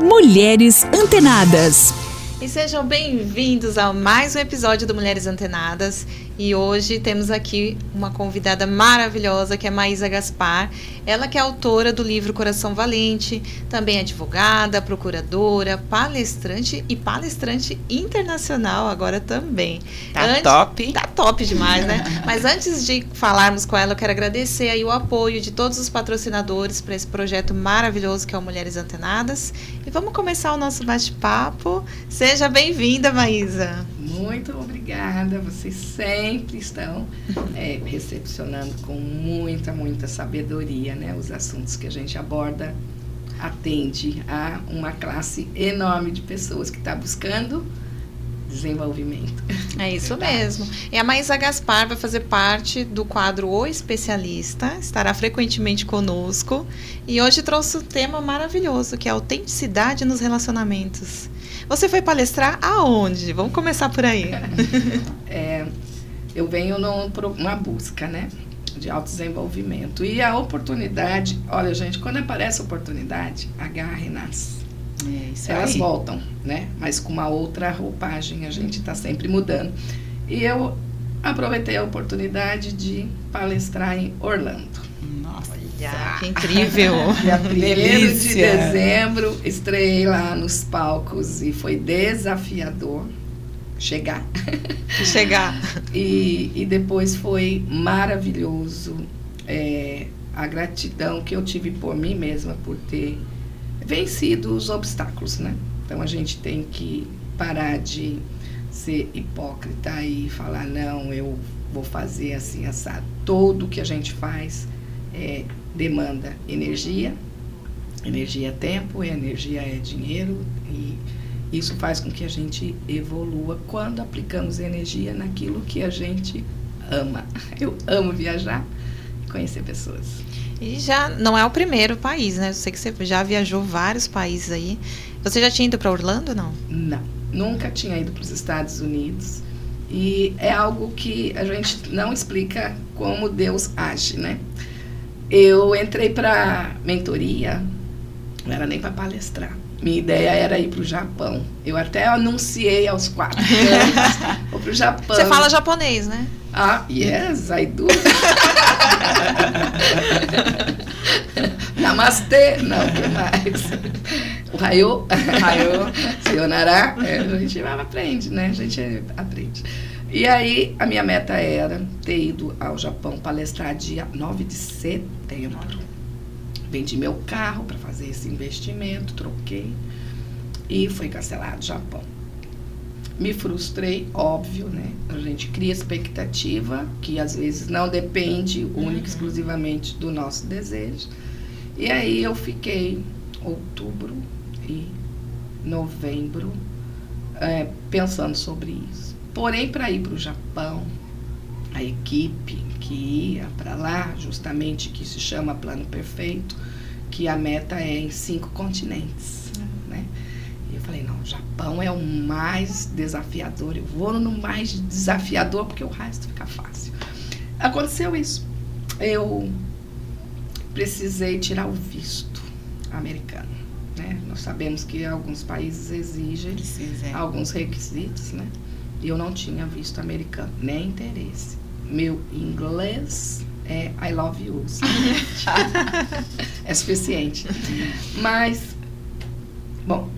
Mulheres Antenadas. E sejam bem-vindos a mais um episódio do Mulheres Antenadas. E hoje temos aqui uma convidada maravilhosa, que é Maísa Gaspar. Ela que é autora do livro Coração Valente, também advogada, procuradora, palestrante e palestrante internacional agora também. Top. Tá top demais, né? Mas antes de falarmos com ela, eu quero agradecer aí o apoio de todos os patrocinadores para esse projeto maravilhoso que é o Mulheres Antenadas. E vamos começar o nosso bate-papo. Seja bem-vinda, Maísa. Muito obrigada. Vocês sempre estão recepcionando com muita sabedoria, né? Os assuntos que a gente aborda atende a uma classe enorme de pessoas que está buscando desenvolvimento. É isso mesmo. E a Maísa Gaspar vai fazer parte do quadro O Especialista, estará frequentemente conosco e hoje trouxe um tema maravilhoso, que é a autenticidade nos relacionamentos. Você foi palestrar aonde? Vamos começar por aí. Eu venho por uma busca, né, de autodesenvolvimento. E a oportunidade, olha, gente, quando aparece a oportunidade, agarra e nasce. Elas voltam, né? Mas com uma outra roupagem, a gente está sempre mudando. E eu aproveitei a oportunidade de palestrar em Orlando. Nossa, que incrível! Dia 1º de dezembro, estreiei lá nos palcos e foi desafiador chegar. E depois foi maravilhoso a gratidão que eu tive por mim mesma, por ter vencido os obstáculos, né? Então a gente tem que parar de ser hipócrita e falar, não, eu vou fazer assim, assado. Tudo que a gente faz demanda energia. Energia é tempo, energia é dinheiro, e isso faz com que a gente evolua quando aplicamos energia naquilo que a gente ama. Eu amo viajar e conhecer pessoas. E já não é o primeiro país, né? Eu sei que você já viajou vários países aí. Você já tinha ido para Orlando, não? Não, nunca tinha ido para os Estados Unidos. E é algo que a gente não explica como Deus age, né? Eu entrei para mentoria, não era nem para palestrar. Minha ideia era ir para o Japão. Eu até anunciei aos 4 anos. Vou para o Japão. Você fala japonês, né? Ah, yes, I do. Namastê. Não, o que mais? O Raio. Sayonara. A gente aprende, né? A gente aprende. E aí, a minha meta era ter ido ao Japão palestrar dia 9 de setembro. Vendi meu carro para fazer esse investimento, troquei e foi cancelado o Japão. Me frustrei, óbvio, né? A gente cria expectativa que às vezes não depende única e exclusivamente do nosso desejo. E aí eu fiquei outubro e novembro pensando sobre isso. Porém, para ir para o Japão, a equipe que ia para lá, justamente que se chama Plano Perfeito, que a meta é em 5 continentes, né? E eu falei, não, o Japão é o mais desafiador, eu vou no mais desafiador porque o resto fica fácil. Aconteceu isso. Eu precisei tirar o visto americano, né? Nós sabemos que alguns países exigem alguns requisitos, né? E eu não tinha visto americano, nem interesse. Meu inglês é I love you. É suficiente. Mas, bom,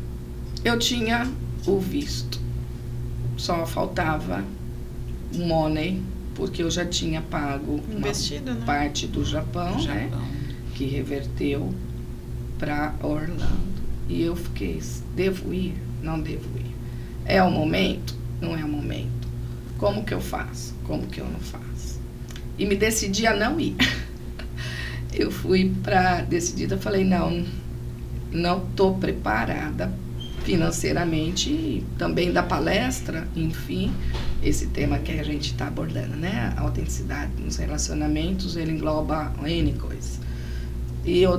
eu tinha o visto. Só faltava money, porque eu já tinha pago investido, uma parte do Japão, né? Que reverteu para Orlando. E eu fiquei, devo ir? Não devo ir. É o momento? Não é o momento. Como que eu faço? Como que eu não faço? E me decidi a não ir. Eu fui decidida, falei, não tô preparada financeiramente, e também da palestra, enfim, esse tema que a gente está abordando, né? A autenticidade nos relacionamentos, ele engloba N coisas. E eu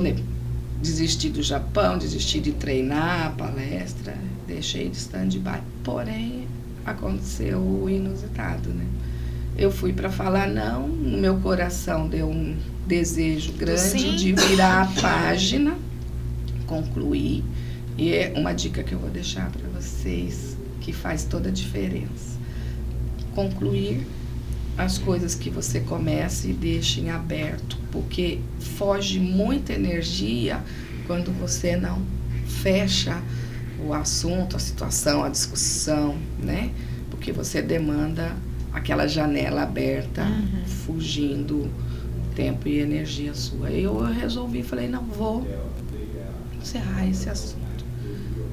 desisti do Japão, desisti de treinar a palestra, deixei de stand-by. Porém, aconteceu o inusitado, né? Eu fui para falar não, no meu coração deu um desejo grande de virar a página, concluir E é uma dica que eu vou deixar para vocês, que faz toda a diferença. Concluir as coisas que você começa e deixa em aberto, porque foge muita energia quando você não fecha o assunto, a situação, a discussão, né? Porque você demanda aquela janela aberta, fugindo tempo e energia sua. Eu resolvi, falei, não vou encerrar esse assunto.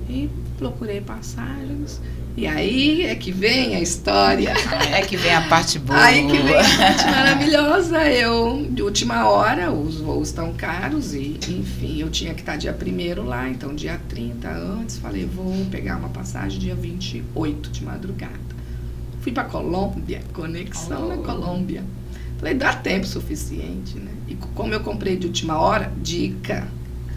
E procurei passagens. E aí é que vem a história. É que vem a parte boa. Aí que vem a parte maravilhosa. Eu, de última hora, os voos estão caros e, enfim, eu tinha que estar dia 1º lá, então dia 30 antes, falei, vou pegar uma passagem dia 28 de madrugada. Fui para Colômbia, conexão na Colômbia. Falei, dá tempo suficiente, né? E como eu comprei de última hora, dica,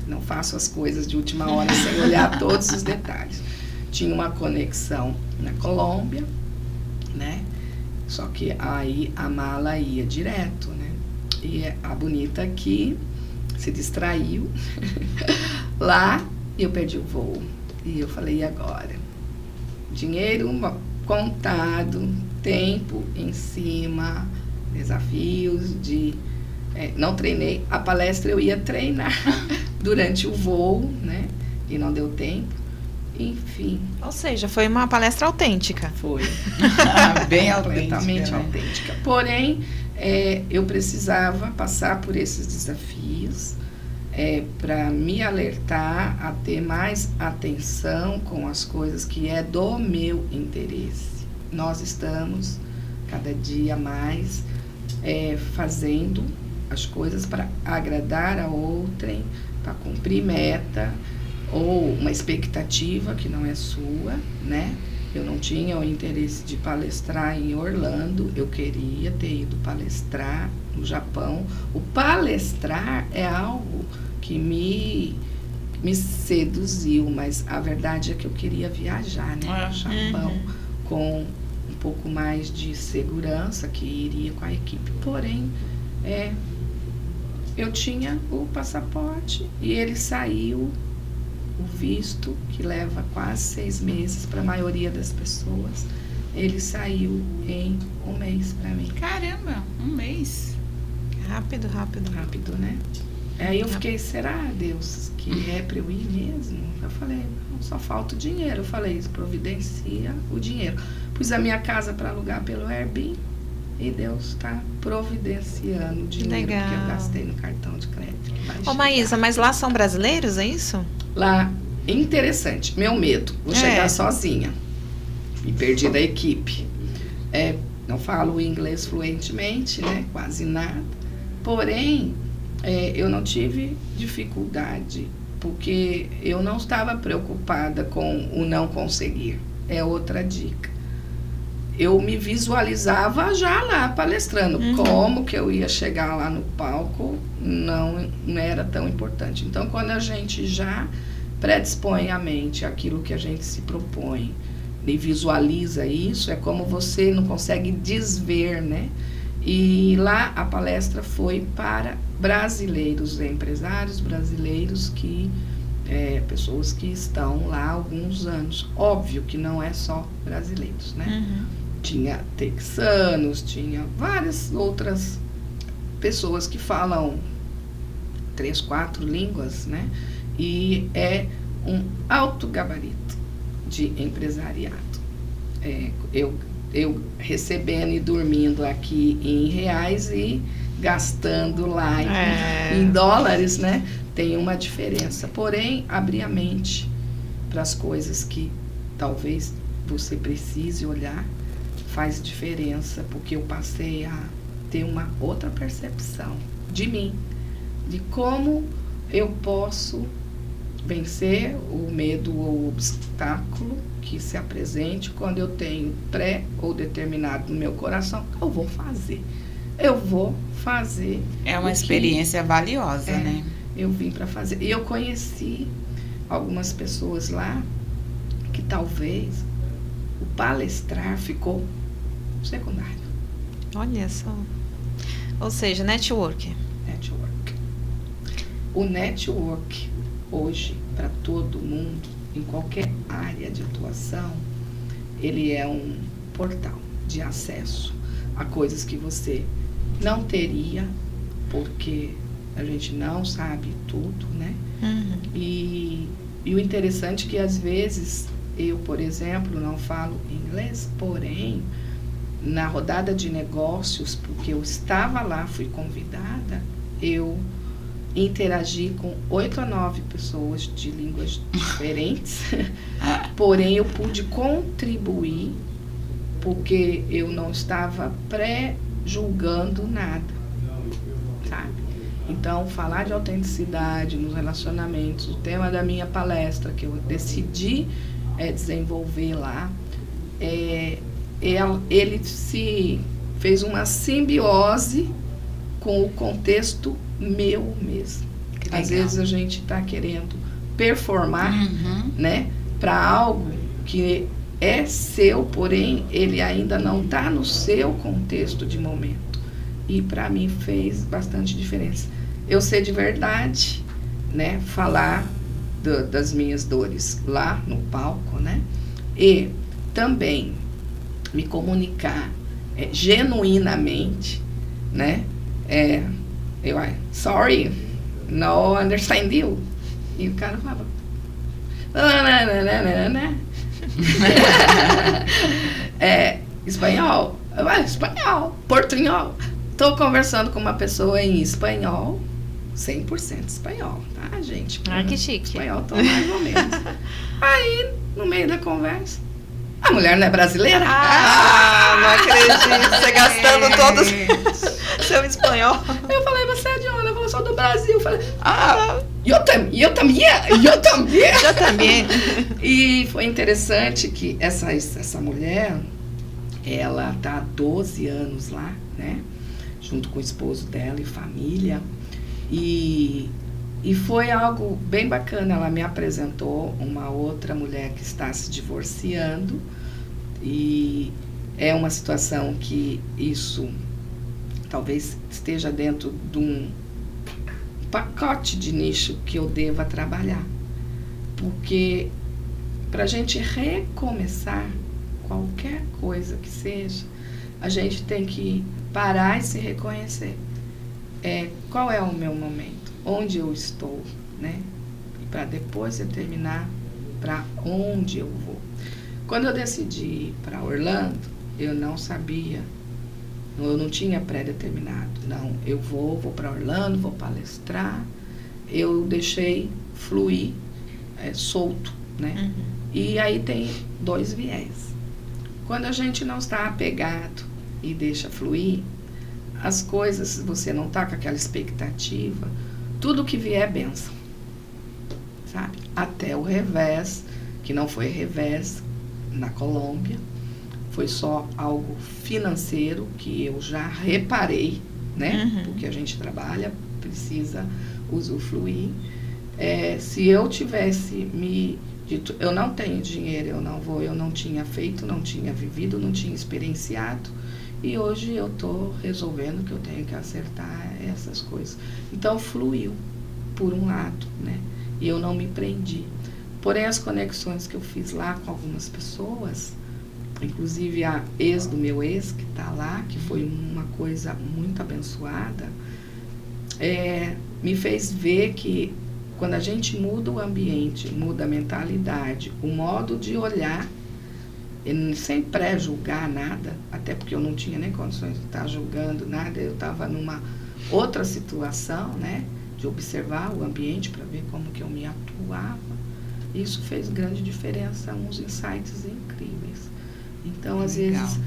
não faço as coisas de última hora sem olhar todos os detalhes. Tinha uma conexão na Colômbia, né? Só que aí a mala ia direto, né? E a bonita aqui se distraiu. Lá eu perdi o voo. E eu falei, e agora? Dinheiro contado, tempo em cima, desafios de... não treinei. A palestra eu ia treinar durante o voo, né? E não deu tempo. Enfim. Ou seja, foi uma palestra autêntica. Foi. Bem completamente autêntica, né? autêntica. Porém, eu precisava passar por esses desafios para me alertar a ter mais atenção com as coisas que é do meu interesse. Nós estamos, cada dia mais, fazendo as coisas para agradar a outrem, para cumprir meta, ou uma expectativa que não é sua, né? Eu não tinha o interesse de palestrar em Orlando, eu queria ter ido palestrar no Japão. O palestrar é algo que me seduziu, mas a verdade é que eu queria viajar, né? No Japão, com um pouco mais de segurança, que iria com a equipe. Porém, eu tinha o passaporte e ele saiu, o visto, que leva quase 6 meses para a maioria das pessoas, ele saiu em 1 mês para mim. Caramba, 1 mês. Rápido. Rápido, né? Aí eu fiquei, será, Deus, que é para eu ir mesmo? Eu falei, não, só falta o dinheiro. Eu falei, providencia o dinheiro. Pus a minha casa para alugar pelo Airbnb e Deus está providenciando o dinheiro que eu gastei no cartão de crédito. Ô, Maísa, mas lá são brasileiros, é isso? Lá, interessante, meu medo, vou chegar sozinha, me perdi da equipe, não falo inglês fluentemente, né, quase nada, porém, eu não tive dificuldade, porque eu não estava preocupada com o não conseguir, é outra dica. Eu me visualizava já lá palestrando. Como que eu ia chegar lá no palco não era tão importante. Então, quando a gente já predispõe a mente aquilo que a gente se propõe e visualiza isso, é como você não consegue desver, né? E lá a palestra foi para brasileiros, empresários brasileiros pessoas que estão lá há alguns anos. Óbvio que não é só brasileiros, né? Tinha texanos, tinha várias outras pessoas que falam 3, 4 línguas, né? E é um alto gabarito de empresariado. Eu recebendo e dormindo aqui em reais e gastando lá em dólares, né? Tem uma diferença. Porém, abrir a mente para as coisas que talvez você precise olhar faz diferença, porque eu passei a ter uma outra percepção de mim, de como eu posso vencer o medo ou o obstáculo que se apresente quando eu tenho pré ou determinado no meu coração. Eu vou fazer. É uma experiência valiosa, né? Eu vim para fazer. E eu conheci algumas pessoas lá que talvez o palestrar ficou secundário. Olha só. Ou seja, network. O network hoje, para todo mundo, em qualquer área de atuação, ele é um portal de acesso a coisas que você não teria, porque a gente não sabe tudo, né? E o interessante é que às vezes eu, por exemplo, não falo inglês, porém, na rodada de negócios, porque eu estava lá, fui convidada, eu interagi com 8 a 9 pessoas de línguas diferentes, porém eu pude contribuir, porque eu não estava pré-julgando nada, sabe? Então, falar de autenticidade nos relacionamentos, o tema da minha palestra, que eu decidi desenvolver lá, ele se fez uma simbiose com o contexto meu mesmo. Às vezes a gente está querendo performar, né, para algo que é seu, porém ele ainda não está no seu contexto de momento. E para mim fez bastante diferença. Eu sei de verdade, né, falar das minhas dores lá no palco, né, e também me comunicar genuinamente, né, sorry, no understand you. E o cara falava, espanhol, portunhol. Estou conversando com uma pessoa em espanhol, 100% espanhol, tá, gente? Que chique. Espanhol, tô mais ou menos. Aí, no meio da conversa, a mulher não é brasileira? Não acredito. Você gastando todo o seu espanhol. Eu falei, você é de onde? Ela falou, sou do Brasil. Eu falei, eu também. E foi interessante que essa mulher, ela tá há 12 anos lá, né? Junto com o esposo dela e família. E foi algo bem bacana. Ela me apresentou uma outra mulher que está se divorciando. E é uma situação que isso talvez esteja dentro de um pacote de nicho que eu deva trabalhar. Porque para a gente recomeçar qualquer coisa que seja, a gente tem que parar e se reconhecer. Qual é o meu momento? Onde eu estou, né? Para depois determinar para onde eu vou. Quando eu decidi ir para Orlando, eu não sabia, eu não tinha pré-determinado. Não, eu vou para Orlando, vou palestrar. Eu deixei fluir, solto, né? E aí tem 2 viés. Quando a gente não está apegado e deixa fluir, as coisas, você não está com aquela expectativa, tudo que vier é bênção, sabe? Até o revés, que não foi revés na Colômbia, foi só algo financeiro que eu já reparei, né? Porque a gente trabalha, precisa usufruir. Se eu tivesse me dito, eu não tenho dinheiro, eu não vou, eu não tinha feito, não tinha vivido, não tinha experienciado, e hoje eu estou resolvendo que eu tenho que acertar essas coisas. Então fluiu, por um lado, né? E eu não me prendi. Porém, as conexões que eu fiz lá com algumas pessoas, inclusive a ex do meu ex, que está lá, que foi uma coisa muito abençoada, me fez ver que quando a gente muda o ambiente, muda a mentalidade, o modo de olhar, sem pré-julgar nada, até porque eu não tinha nem condições de estar julgando nada, eu estava numa outra situação, né, de observar o ambiente para ver como que eu me atuava. Isso fez grande diferença, uns insights incríveis. Então, às vezes,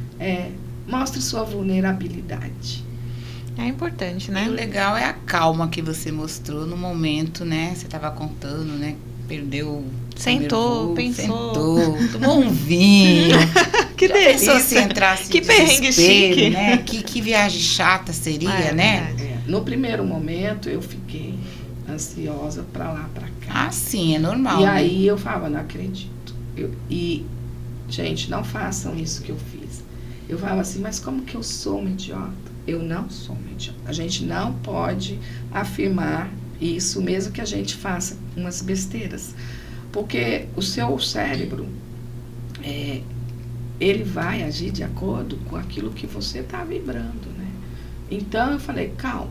mostre sua vulnerabilidade. É importante, né? E o legal é a calma que você mostrou no momento, né? Você estava contando, né? Perdeu. Sentou, pensou. Tomou um vinho. Que delícia. Se entrasse que perrengue chique. Né? Que viagem chata seria, né? No primeiro momento, eu fiquei ansiosa para lá, para cá. Ah, sim, é normal. E né? aí eu falava, não acredito. Gente, não façam isso que eu fiz. Eu falava assim, mas como que eu sou uma idiota? Eu não sou uma idiota. A gente não pode afirmar isso, mesmo que a gente faça umas besteiras. Porque o seu cérebro, ele vai agir de acordo com aquilo que você está vibrando, né? Então eu falei, calma,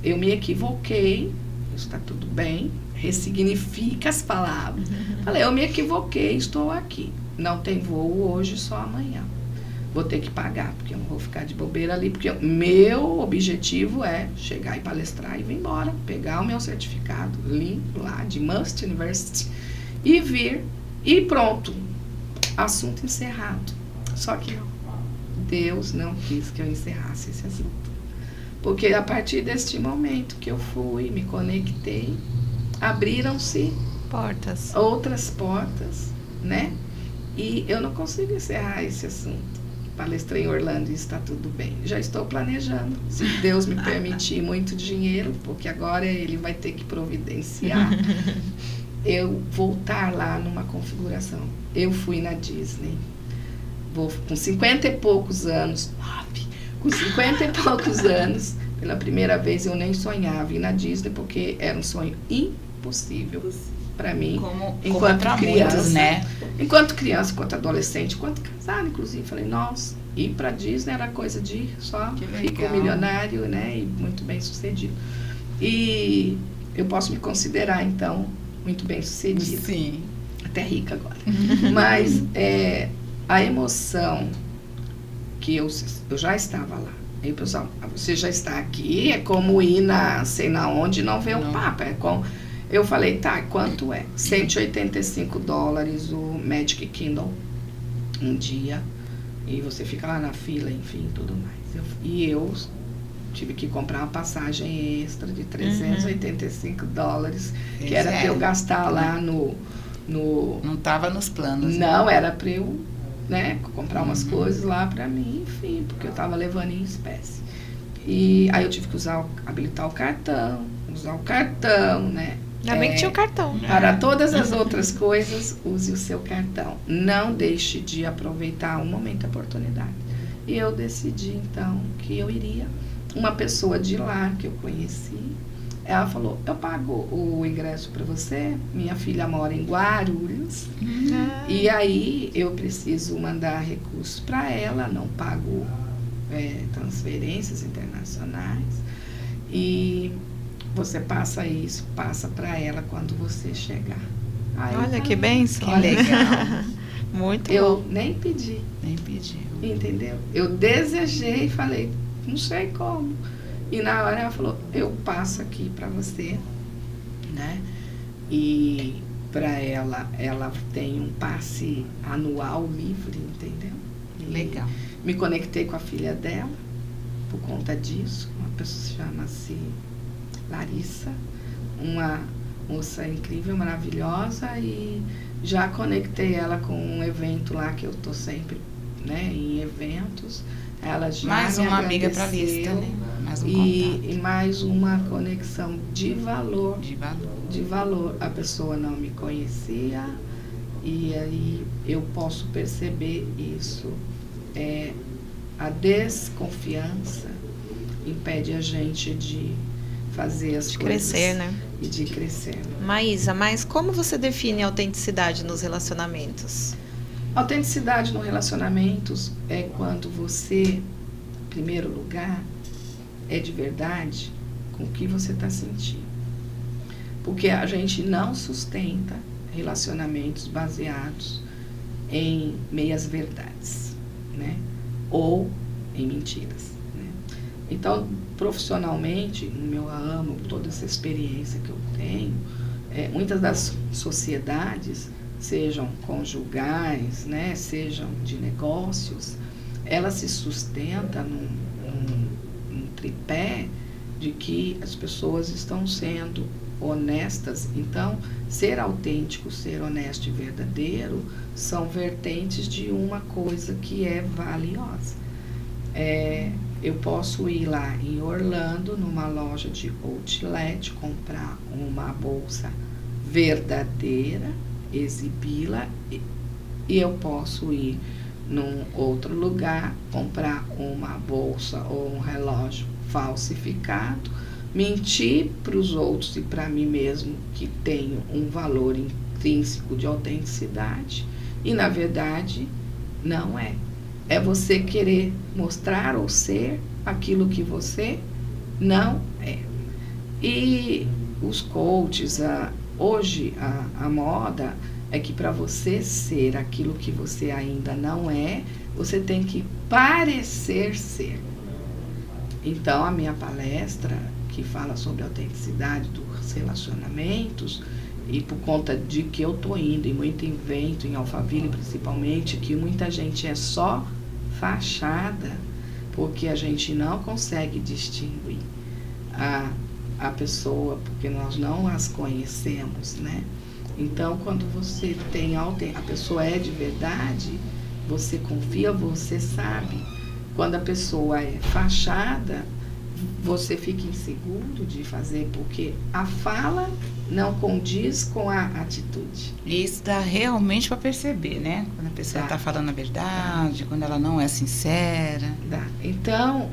eu me equivoquei, está tudo bem, ressignifica as palavras. Falei, eu me equivoquei, estou aqui. Não tem voo hoje, só amanhã. Vou ter que pagar, porque eu não vou ficar de bobeira ali, porque meu objetivo é chegar e palestrar e vir embora, pegar o meu certificado limpo lá de Must University e vir e pronto. Assunto encerrado. Só que Deus não quis que eu encerrasse esse assunto. Porque a partir deste momento que eu fui, me conectei, abriram-se outras portas, né? E eu não consigo encerrar esse assunto. Palestrei em Orlando e está tudo bem. Já estou planejando, se Deus me permitir, muito dinheiro, porque agora ele vai ter que providenciar. Eu voltar lá numa configuração. Eu fui na Disney. Vou com 50 e poucos anos, com 50 e poucos anos, pela primeira vez eu nem sonhava ir na Disney, porque era um sonho impossível para mim, enquanto criança, muitos, né? Enquanto criança, enquanto adolescente, enquanto casada, inclusive, falei, nossa, ir para Disney era coisa de só fico milionário, né, e muito bem sucedido. E eu posso me considerar, então, muito bem sucedida. Sim. Até rica agora. Mas a emoção que eu já estava lá. Aí, pessoal, você já está aqui, é como ir na, sei na onde, não ver o Papa. É como, eu falei, tá, quanto é? $185 o Magic Kingdom um dia. E você fica lá na fila, enfim, tudo mais. Eu tive que comprar uma passagem extra de $385, que era para eu gastar lá no... Não estava nos planos. Não, né? Era para eu, né, comprar umas coisas lá para mim, enfim, porque eu estava levando em espécie. E aí eu tive que habilitar o cartão, usar o cartão, né? Ainda bem que tinha o cartão. Para todas as outras coisas, use o seu cartão. Não deixe de aproveitar um momento, a oportunidade. E eu decidi, então, que eu iria. Uma pessoa de lá que eu conheci, ela falou, eu pago o ingresso para você, minha filha mora em Guarulhos, e aí eu preciso mandar recursos para ela, não pago transferências internacionais, e você passa para ela quando você chegar. Aí, olha que bênção. Que legal. Muito eu bom. nem pedi. Nem pediu. Entendeu? Eu desejei e falei, não sei como. E na hora ela falou, eu passo aqui para você, né? E para ela tem um passe anual livre, entendeu? E legal. Me conectei com a filha dela por conta disso. Uma pessoa chama-se Larissa, uma moça incrível, maravilhosa, e já conectei ela com um evento lá que eu tô sempre, né, em eventos. Ela já mais uma amiga para a lista, né? Mais um contato. E mais uma conexão de valor. De valor. A pessoa não me conhecia e aí eu posso perceber isso. A desconfiança impede a gente de fazer as coisas. Crescer, né? E de crescer. Maísa, mas como você define a autenticidade nos relacionamentos? Autenticidade no relacionamentos é quando você, em primeiro lugar, é de verdade com o que você está sentindo. Porque a gente não sustenta relacionamentos baseados em meias verdades, né? Ou em mentiras, né? Então, profissionalmente, no meu ramo, toda essa experiência que eu tenho, muitas das sociedades, sejam conjugais, né, sejam de negócios, ela se sustenta num tripé de que as pessoas estão sendo honestas. Então, ser autêntico, ser honesto e verdadeiro são vertentes de uma coisa que é valiosa. Eu posso ir lá em Orlando, numa loja de outlet, comprar uma bolsa verdadeira, exibi-la, e eu posso ir num outro lugar, comprar uma bolsa ou um relógio falsificado, mentir para os outros e para mim mesmo que tenho um valor intrínseco de autenticidade e, na verdade, não é. É você querer mostrar ou ser aquilo que você não é. E os coaches, hoje a moda é que para você ser aquilo que você ainda não é, você tem que parecer ser. Então, a minha palestra, que fala sobre a autenticidade dos relacionamentos, e por conta de que eu estou indo em muito evento, em Alphaville principalmente, que muita gente é só fachada, porque a gente não consegue distinguir a pessoa, porque nós não as conhecemos, né? Então, quando você tem a pessoa é de verdade, você confia, você sabe. Quando a pessoa é fachada, você fica inseguro de fazer, porque a fala não condiz com a atitude. Isso dá realmente para perceber, né? Quando a pessoa está falando a verdade, quando ela não é sincera. Dá. Então,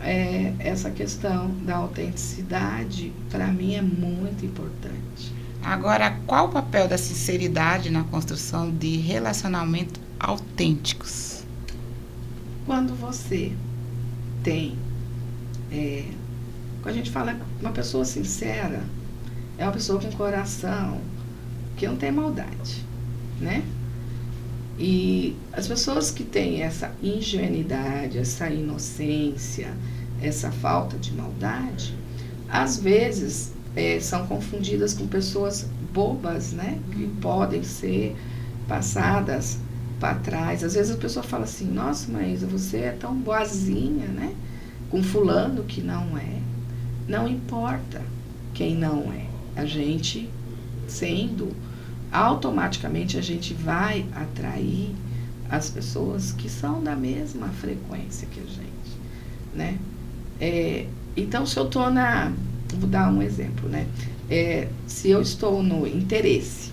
essa questão da autenticidade, para mim, é muito importante. Agora, qual o papel da sinceridade na construção de relacionamentos autênticos? Quando você tem... quando a gente fala uma pessoa sincera, é uma pessoa com coração que não tem maldade, né? E as pessoas que têm essa ingenuidade, essa inocência, essa falta de maldade, às vezes são confundidas com pessoas bobas, né? Que podem ser passadas para trás. Às vezes a pessoa fala assim, nossa, Maísa, você é tão boazinha, né? Com fulano que não é. Não importa quem não é. A gente automaticamente a gente vai atrair as pessoas que são da mesma frequência que a gente, né? Então, se eu estou vou dar um exemplo, né? Se eu estou no interesse,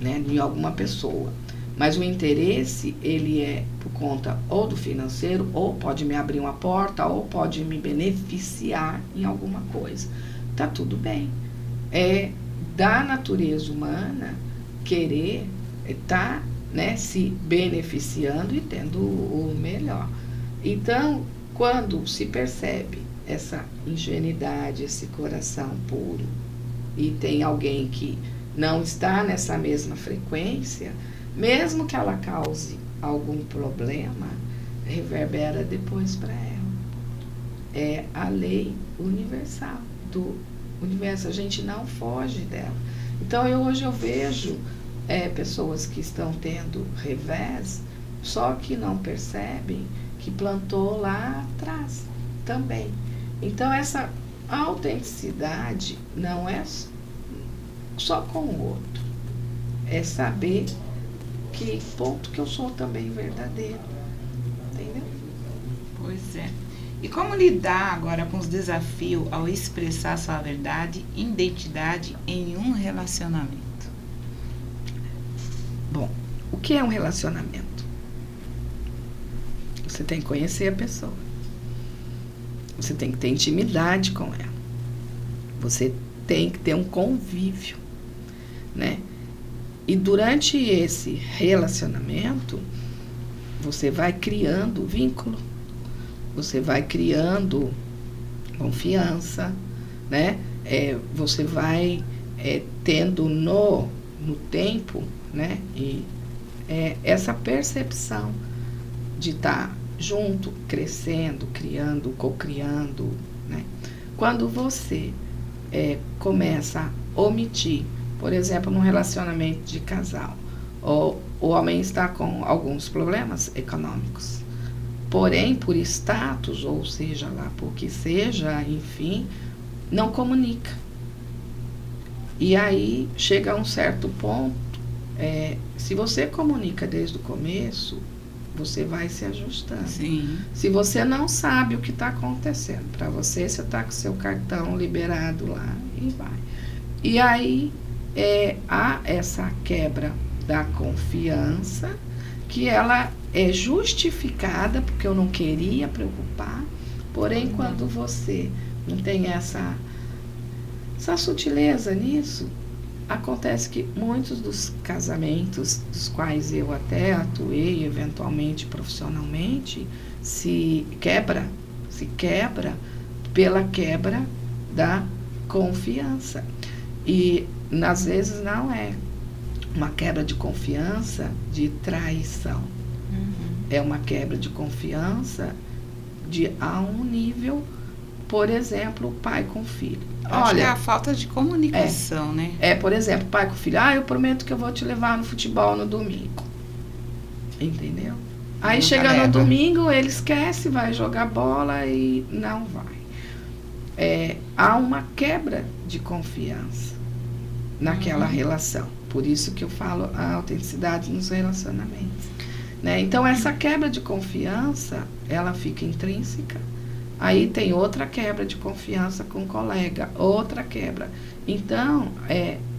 né, em alguma pessoa, mas o interesse, ele é por conta ou do financeiro, ou pode me abrir uma porta, ou pode me beneficiar em alguma coisa. Tá tudo bem. É da natureza humana querer estar, né, se beneficiando e tendo o melhor. Então, quando se percebe essa ingenuidade, esse coração puro, e tem alguém que não está nessa mesma frequência, mesmo que ela cause algum problema, reverbera depois para ela. É a lei universal do universo, a gente não foge dela. Então, hoje eu vejo pessoas que estão tendo revés, só que não percebem que plantou lá atrás também. Então, essa autenticidade não é só com o outro, é saber que ponto que eu sou também verdadeiro, entendeu? Pois é. E como lidar agora com os desafios ao expressar sua verdade e identidade em um relacionamento? Bom, o que é um relacionamento? Você tem que conhecer a pessoa. Você tem que ter intimidade com ela. Você tem que ter um convívio, né? E durante esse relacionamento, você vai criando vínculo, você vai criando confiança, né? Você vai tendo no tempo, né? E essa percepção de estar junto, crescendo, criando, co-criando, né? Quando você começa a omitir, por exemplo, num relacionamento de casal, o homem está com alguns problemas econômicos, porém, por status, ou seja lá, por que seja, enfim, não comunica. E aí, chega a um certo ponto, se você comunica desde o começo, você vai se ajustando. Sim. Se você não sabe o que está acontecendo, para você está com seu cartão liberado lá e vai. E aí, há essa quebra da confiança, que ela é justificada, porque eu não queria preocupar, porém, quando você não tem essa sutileza nisso, acontece que muitos dos casamentos dos quais eu até atuei eventualmente profissionalmente se quebra pela quebra da confiança. E às vezes não é uma quebra de confiança de traição. É uma quebra de confiança a um nível, por exemplo, pai com filho. Acho que é a falta de comunicação, né? Por exemplo, pai com filho. Eu prometo que eu vou te levar no futebol no domingo. Entendeu? Aí Nunca chega leva. no domingo, ele esquece, vai jogar bola e não vai. Há uma quebra de confiança naquela relação. Por isso que eu falo a autenticidade nos relacionamentos. Né? Então, essa quebra de confiança, ela fica intrínseca. Aí tem outra quebra de confiança com o colega, outra quebra. Então,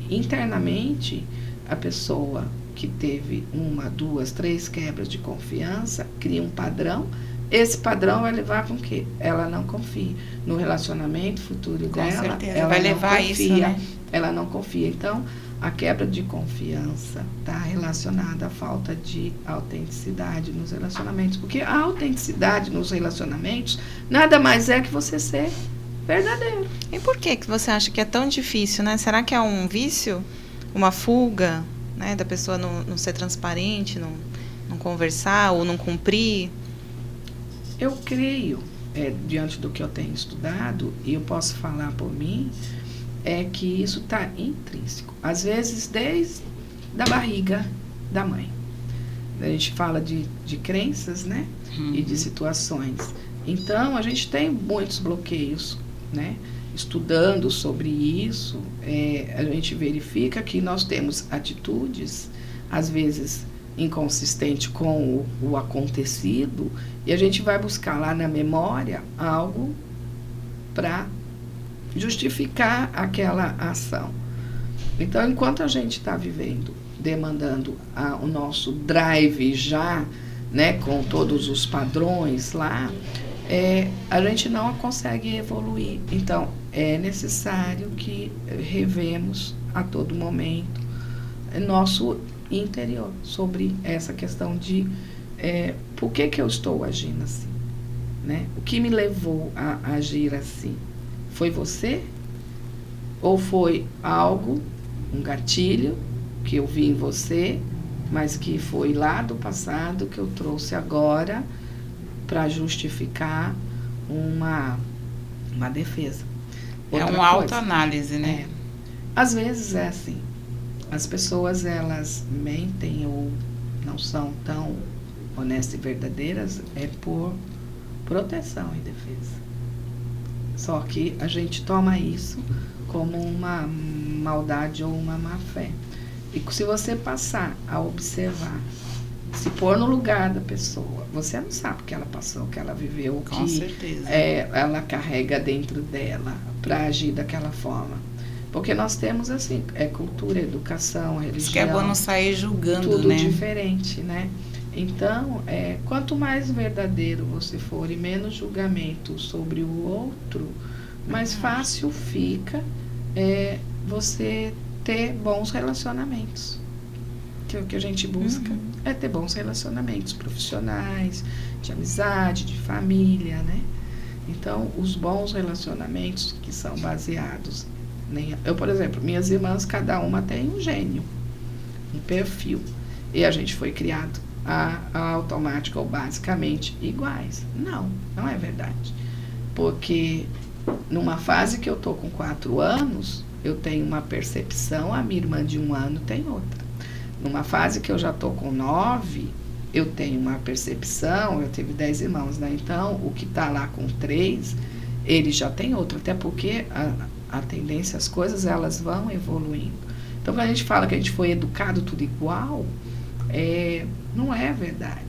internamente, a pessoa que teve 1, 2, 3 quebras de confiança, cria um padrão. Esse padrão vai levar com que ela não confie no relacionamento futuro Com dela. certeza, Ela vai não levar confia, isso, né? Ela não confia. Então, a quebra de confiança está relacionada à falta de autenticidade nos relacionamentos. Porque a autenticidade nos relacionamentos nada mais é que você ser verdadeiro. E por que você acha que é tão difícil, né? Será que é um vício? Uma fuga, né? Da pessoa não ser transparente, não conversar ou não cumprir? Eu creio, diante do que eu tenho estudado, e eu posso falar por mim, é que isso está intrínseco. Às vezes, desde a barriga da mãe. A gente fala de crenças, né? E de situações. Então, a gente tem muitos bloqueios, né? Estudando sobre isso, a gente verifica que nós temos atitudes, às vezes inconsistentes com o acontecido, e a gente vai buscar lá na memória algo para justificar aquela ação. Então, enquanto a gente está vivendo, demandando o nosso drive já, né, com todos os padrões lá, a gente não consegue evoluir. Então, é necessário que revemos a todo momento nosso interior sobre essa questão de por que eu estou agindo assim, né? O que me levou a agir assim? Foi você? Ou foi algo, um gatilho que eu vi em você, mas que foi lá do passado que eu trouxe agora para justificar uma defesa? Outra uma coisa, autoanálise, né? Às vezes é assim. As pessoas, elas mentem ou não são tão honestas e verdadeiras por proteção e defesa. Só que a gente toma isso como uma maldade ou uma má fé. E se você passar a observar, se pôr no lugar da pessoa, você não sabe o que ela passou, o que ela viveu, o Com que certeza. Ela carrega dentro dela para agir daquela forma. Porque nós temos, assim, cultura, educação, religião. Isso que é bom não sair julgando, tudo né? diferente, né? Então, quanto mais verdadeiro você for e menos julgamento sobre o outro, mais fácil fica você ter bons relacionamentos. Que é o que a gente busca, é ter bons relacionamentos profissionais, de amizade, de família, né? Então, os bons relacionamentos que são baseados... Eu, por exemplo, minhas irmãs, cada uma tem um gênio, um perfil. E a gente foi criado automática ou basicamente iguais. Não é verdade. Porque numa fase que eu tô com 4 anos, eu tenho uma percepção, a minha irmã de 1 ano tem outra. Numa fase que eu já tô com 9, eu tenho uma percepção, eu tive 10 irmãos, né? Então, o que tá lá com 3, ele já tem outra. Até porque a tendência, as coisas, elas vão evoluindo. Então, quando a gente fala que a gente foi educado tudo igual, não é verdade.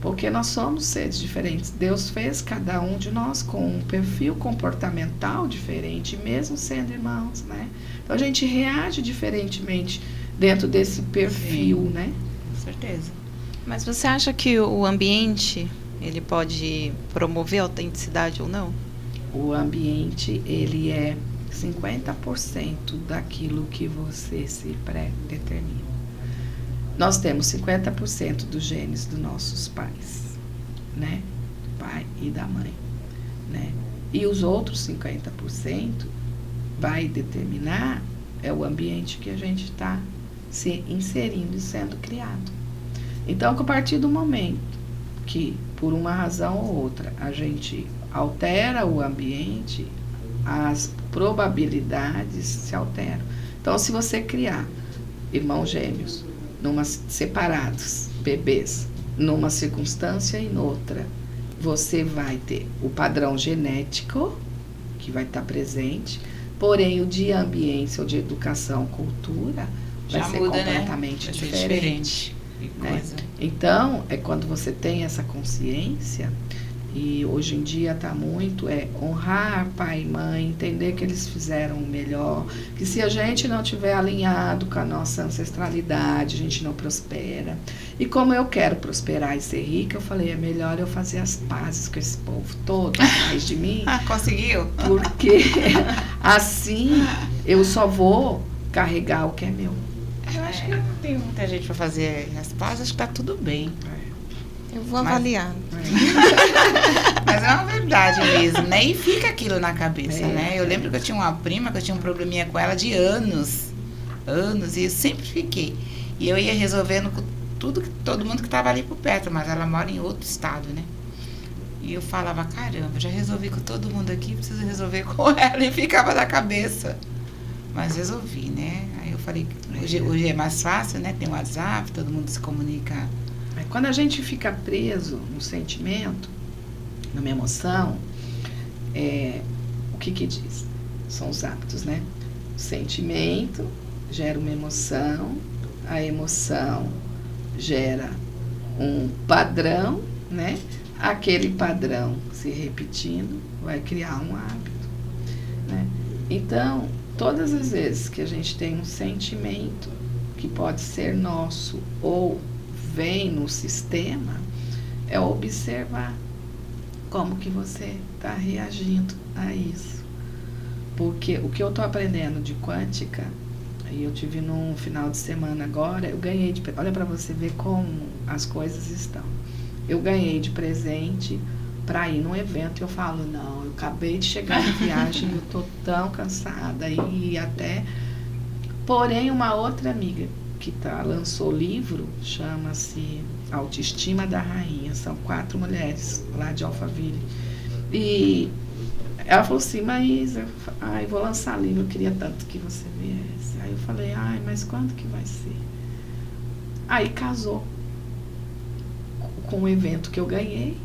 Porque nós somos seres diferentes. Deus fez cada um de nós com um perfil comportamental diferente, mesmo sendo irmãos, né? Então, a gente reage diferentemente dentro desse perfil, Sim, né? Com certeza. Mas você acha que o ambiente, ele pode promover a autenticidade ou não? O ambiente, ele é 50% daquilo que você se pré-determina. Nós temos 50% dos genes dos nossos pais, né? Do pai e da mãe, né? E os outros 50% vai determinar o ambiente que a gente está se inserindo e sendo criado. Então, a partir do momento que, por uma razão ou outra, a gente altera o ambiente, as probabilidades se alteram. Então, se você criar irmãos gêmeos separados, bebês, numa circunstância e noutra, você vai ter o padrão genético, que vai estar presente, porém o de ambiência ou de educação, cultura, vai ser muda, completamente né? diferente. Né? Então, é quando você tem essa consciência, e hoje em dia está muito, honrar pai e mãe, entender que eles fizeram o melhor, que se a gente não tiver alinhado com a nossa ancestralidade, a gente não prospera. E como eu quero prosperar e ser rica, eu falei, é melhor eu fazer as pazes com esse povo todo atrás de mim. Conseguiu? Porque assim eu só vou carregar o que é meu. Eu acho que não tem muita gente para fazer as pazes, acho que tá tudo bem. Eu vou avaliar. Mas é uma verdade mesmo, né? E fica aquilo na cabeça, né? Eu lembro que eu tinha uma prima, que eu tinha um probleminha com ela de anos, e eu sempre fiquei. E eu ia resolvendo com todo mundo que estava ali por perto, mas ela mora em outro estado, né? E eu falava, caramba, já resolvi com todo mundo aqui, preciso resolver com ela, e ficava na cabeça. Mas resolvi, né? Aí eu falei, hoje é mais fácil, né? Tem o WhatsApp, todo mundo se comunica. Quando a gente fica preso no sentimento, numa emoção, o que diz? São os hábitos, né? O sentimento gera uma emoção, a emoção gera um padrão, né? Aquele padrão se repetindo vai criar um hábito, né? Então, todas as vezes que a gente tem um sentimento que pode ser nosso ou vem no sistema, é observar como que você está reagindo a isso. Porque o que eu estou aprendendo de quântica, e eu tive num final de semana agora, eu ganhei olha para você ver como as coisas estão. Eu ganhei de presente para ir num evento e eu falo, não, eu acabei de chegar de viagem, eu estou tão cansada e até... Porém, uma outra amiga que lançou livro, chama-se Autoestima da Rainha, são 4 mulheres lá de Alphaville, e ela falou assim, Maísa, vou lançar livro, eu queria tanto que você viesse. Aí eu falei, mas quando que vai ser? Aí casou com o evento que eu ganhei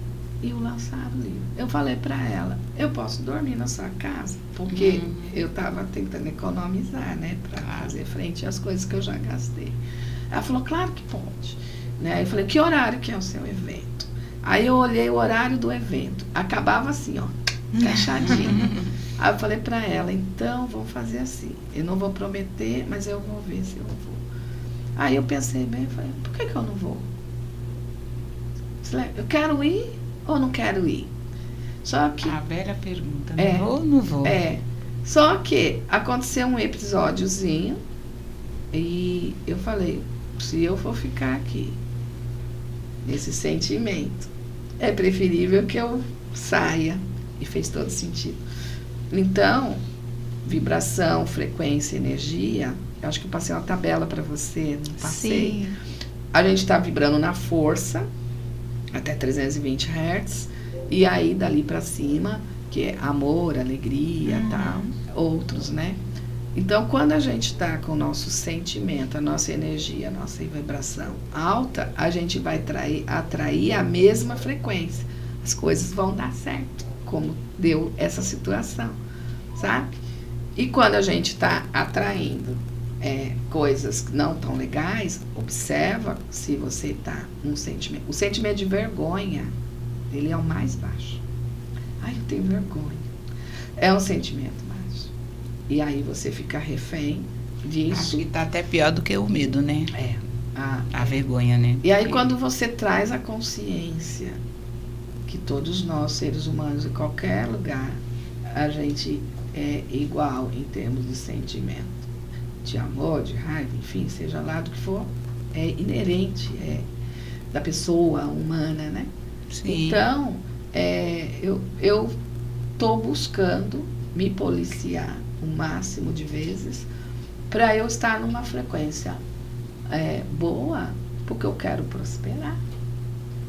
e o lançar o livro. Eu falei para ela, eu posso dormir na sua casa? Porque eu estava tentando economizar, né, para fazer frente às coisas que eu já gastei. Ela falou, claro que pode. Né? Eu falei, que horário que é o seu evento? Aí eu olhei o horário do evento. Acabava assim, ó, encaixadinho. Aí eu falei para ela, então vamos fazer assim. Eu não vou prometer, mas eu vou ver se eu vou. Aí eu pensei bem, eu falei, por que eu não vou? Eu quero ir ou não quero ir? Só que... A velha pergunta, não vou ou não vou? Só que aconteceu um episódiozinho e eu falei, se eu for ficar aqui nesse sentimento, é preferível que eu saia. E fez todo sentido. Então, vibração, frequência, energia, eu acho que eu passei uma tabela para você, não passei? Sim. A gente está vibrando na força, até 320 Hz, e aí dali para cima, que é amor, alegria, tal, outros, né? Então, quando a gente está com o nosso sentimento, a nossa energia, a nossa vibração alta, a gente vai atrair a mesma frequência. As coisas vão dar certo, como deu essa situação, sabe? E quando a gente está atraindo coisas não tão legais, observa se você está num sentimento. O sentimento de vergonha, ele é o mais baixo. Ai, eu tenho vergonha. É um sentimento baixo. E aí você fica refém disso. Acho que tá até pior do que o medo, né? A vergonha, né? E aí quando você traz a consciência que todos nós, seres humanos, em qualquer lugar, a gente é igual em termos de sentimento, de amor, de raiva, enfim, seja lá do que for, é inerente, é da pessoa humana, né? Sim. Então, eu estou buscando me policiar o máximo de vezes para eu estar numa frequência boa, porque eu quero prosperar.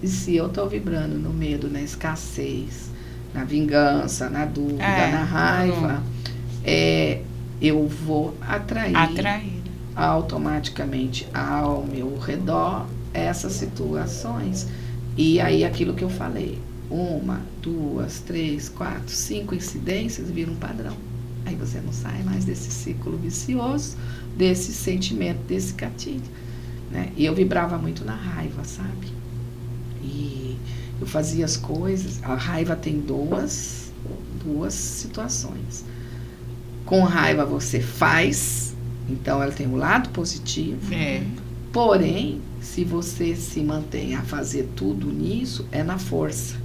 E se eu estou vibrando no medo, na escassez, na vingança, na dúvida, na raiva, eu vou atrair automaticamente ao meu redor essas situações. E aí aquilo que eu falei, 1, 2, 3, 4, 5 incidências vira um padrão. Aí você não sai mais desse ciclo vicioso, desse sentimento, desse gatilho, né? E eu vibrava muito na raiva, sabe? E eu fazia as coisas, a raiva tem duas situações. Com raiva você faz, então ela tem um lado positivo. Porém, se você se mantém a fazer tudo nisso, é na força.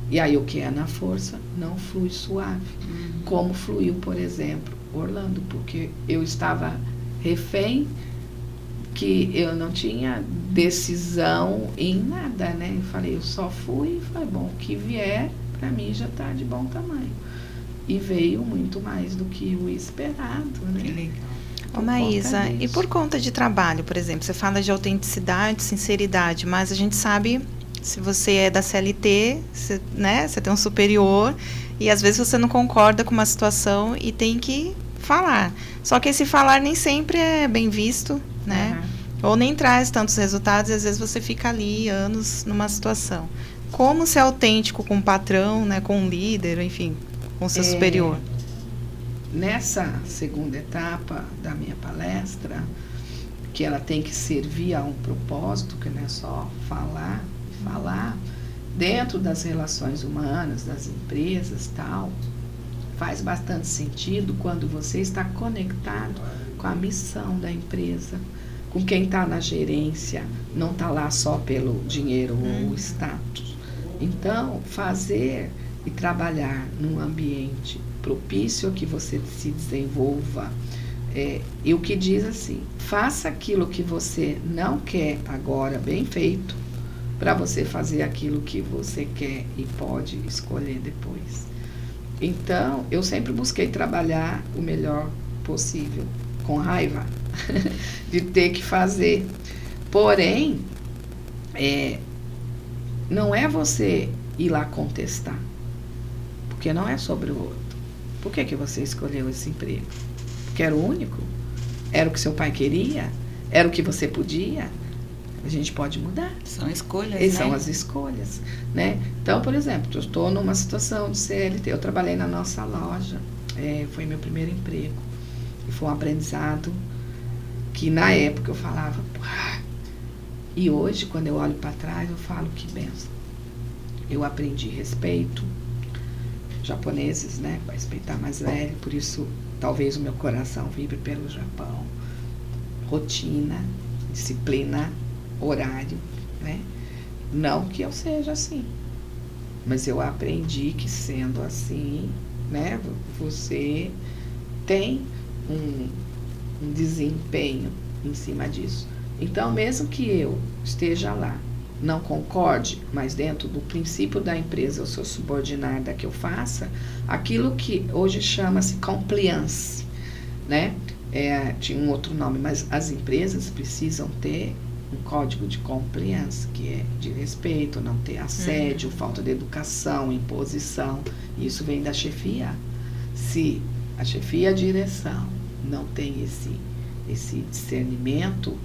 E aí o que é na força não flui suave. Como fluiu, por exemplo, Orlando, porque eu estava refém, que eu não tinha decisão em nada, né? Eu falei, eu só fui e falei, bom, o que vier, para mim já está de bom tamanho. E veio muito mais do que o esperado, né? Que legal. Ô Maísa, e por conta de trabalho, por exemplo, você fala de autenticidade, sinceridade, mas a gente sabe, se você é da CLT, você tem um superior, e às vezes você não concorda com uma situação e tem que falar. Só que esse falar nem sempre é bem visto, né? Ou nem traz tantos resultados, e às vezes você fica ali anos numa situação. Como ser autêntico com o patrão, né, com o líder, enfim, com o seu superior? Nessa segunda etapa da minha palestra, que ela tem que servir a um propósito, que não é só falar, dentro das relações humanas, das empresas, tal, faz bastante sentido quando você está conectado com a missão da empresa, com quem está na gerência, não está lá só pelo dinheiro ou status. Então, fazer e trabalhar num ambiente propício a que você se desenvolva, e o que diz assim, faça aquilo que você não quer agora bem feito, para você fazer aquilo que você quer e pode escolher depois. Então, eu sempre busquei trabalhar o melhor possível, com raiva de ter que fazer. Porém, não é você ir lá contestar, porque não é sobre o outro. Por que você escolheu esse emprego? Porque era o único? Era o que seu pai queria? Era o que você podia? A gente pode mudar. São escolhas, né? São as escolhas, né? Então, por exemplo, eu estou numa situação de CLT, eu trabalhei na nossa loja, foi meu primeiro emprego. E foi um aprendizado que na época eu falava, e hoje, quando eu olho para trás, eu falo, que benção. Eu aprendi respeito, japoneses, né, para respeitar mais velho, por isso talvez o meu coração vibre pelo Japão. Rotina, disciplina, horário, né? Não que eu seja assim, mas eu aprendi que sendo assim, né, você tem um desempenho em cima disso. Então, mesmo que eu esteja lá, não concorde, mas dentro do princípio da empresa, eu sou subordinada que eu faça, aquilo que hoje chama-se compliance, né? Tinha um outro nome, mas as empresas precisam ter um código de compliance, que é de respeito, não ter assédio, falta de educação, imposição. Isso vem da chefia. Se a chefia e a direção não tem esse discernimento,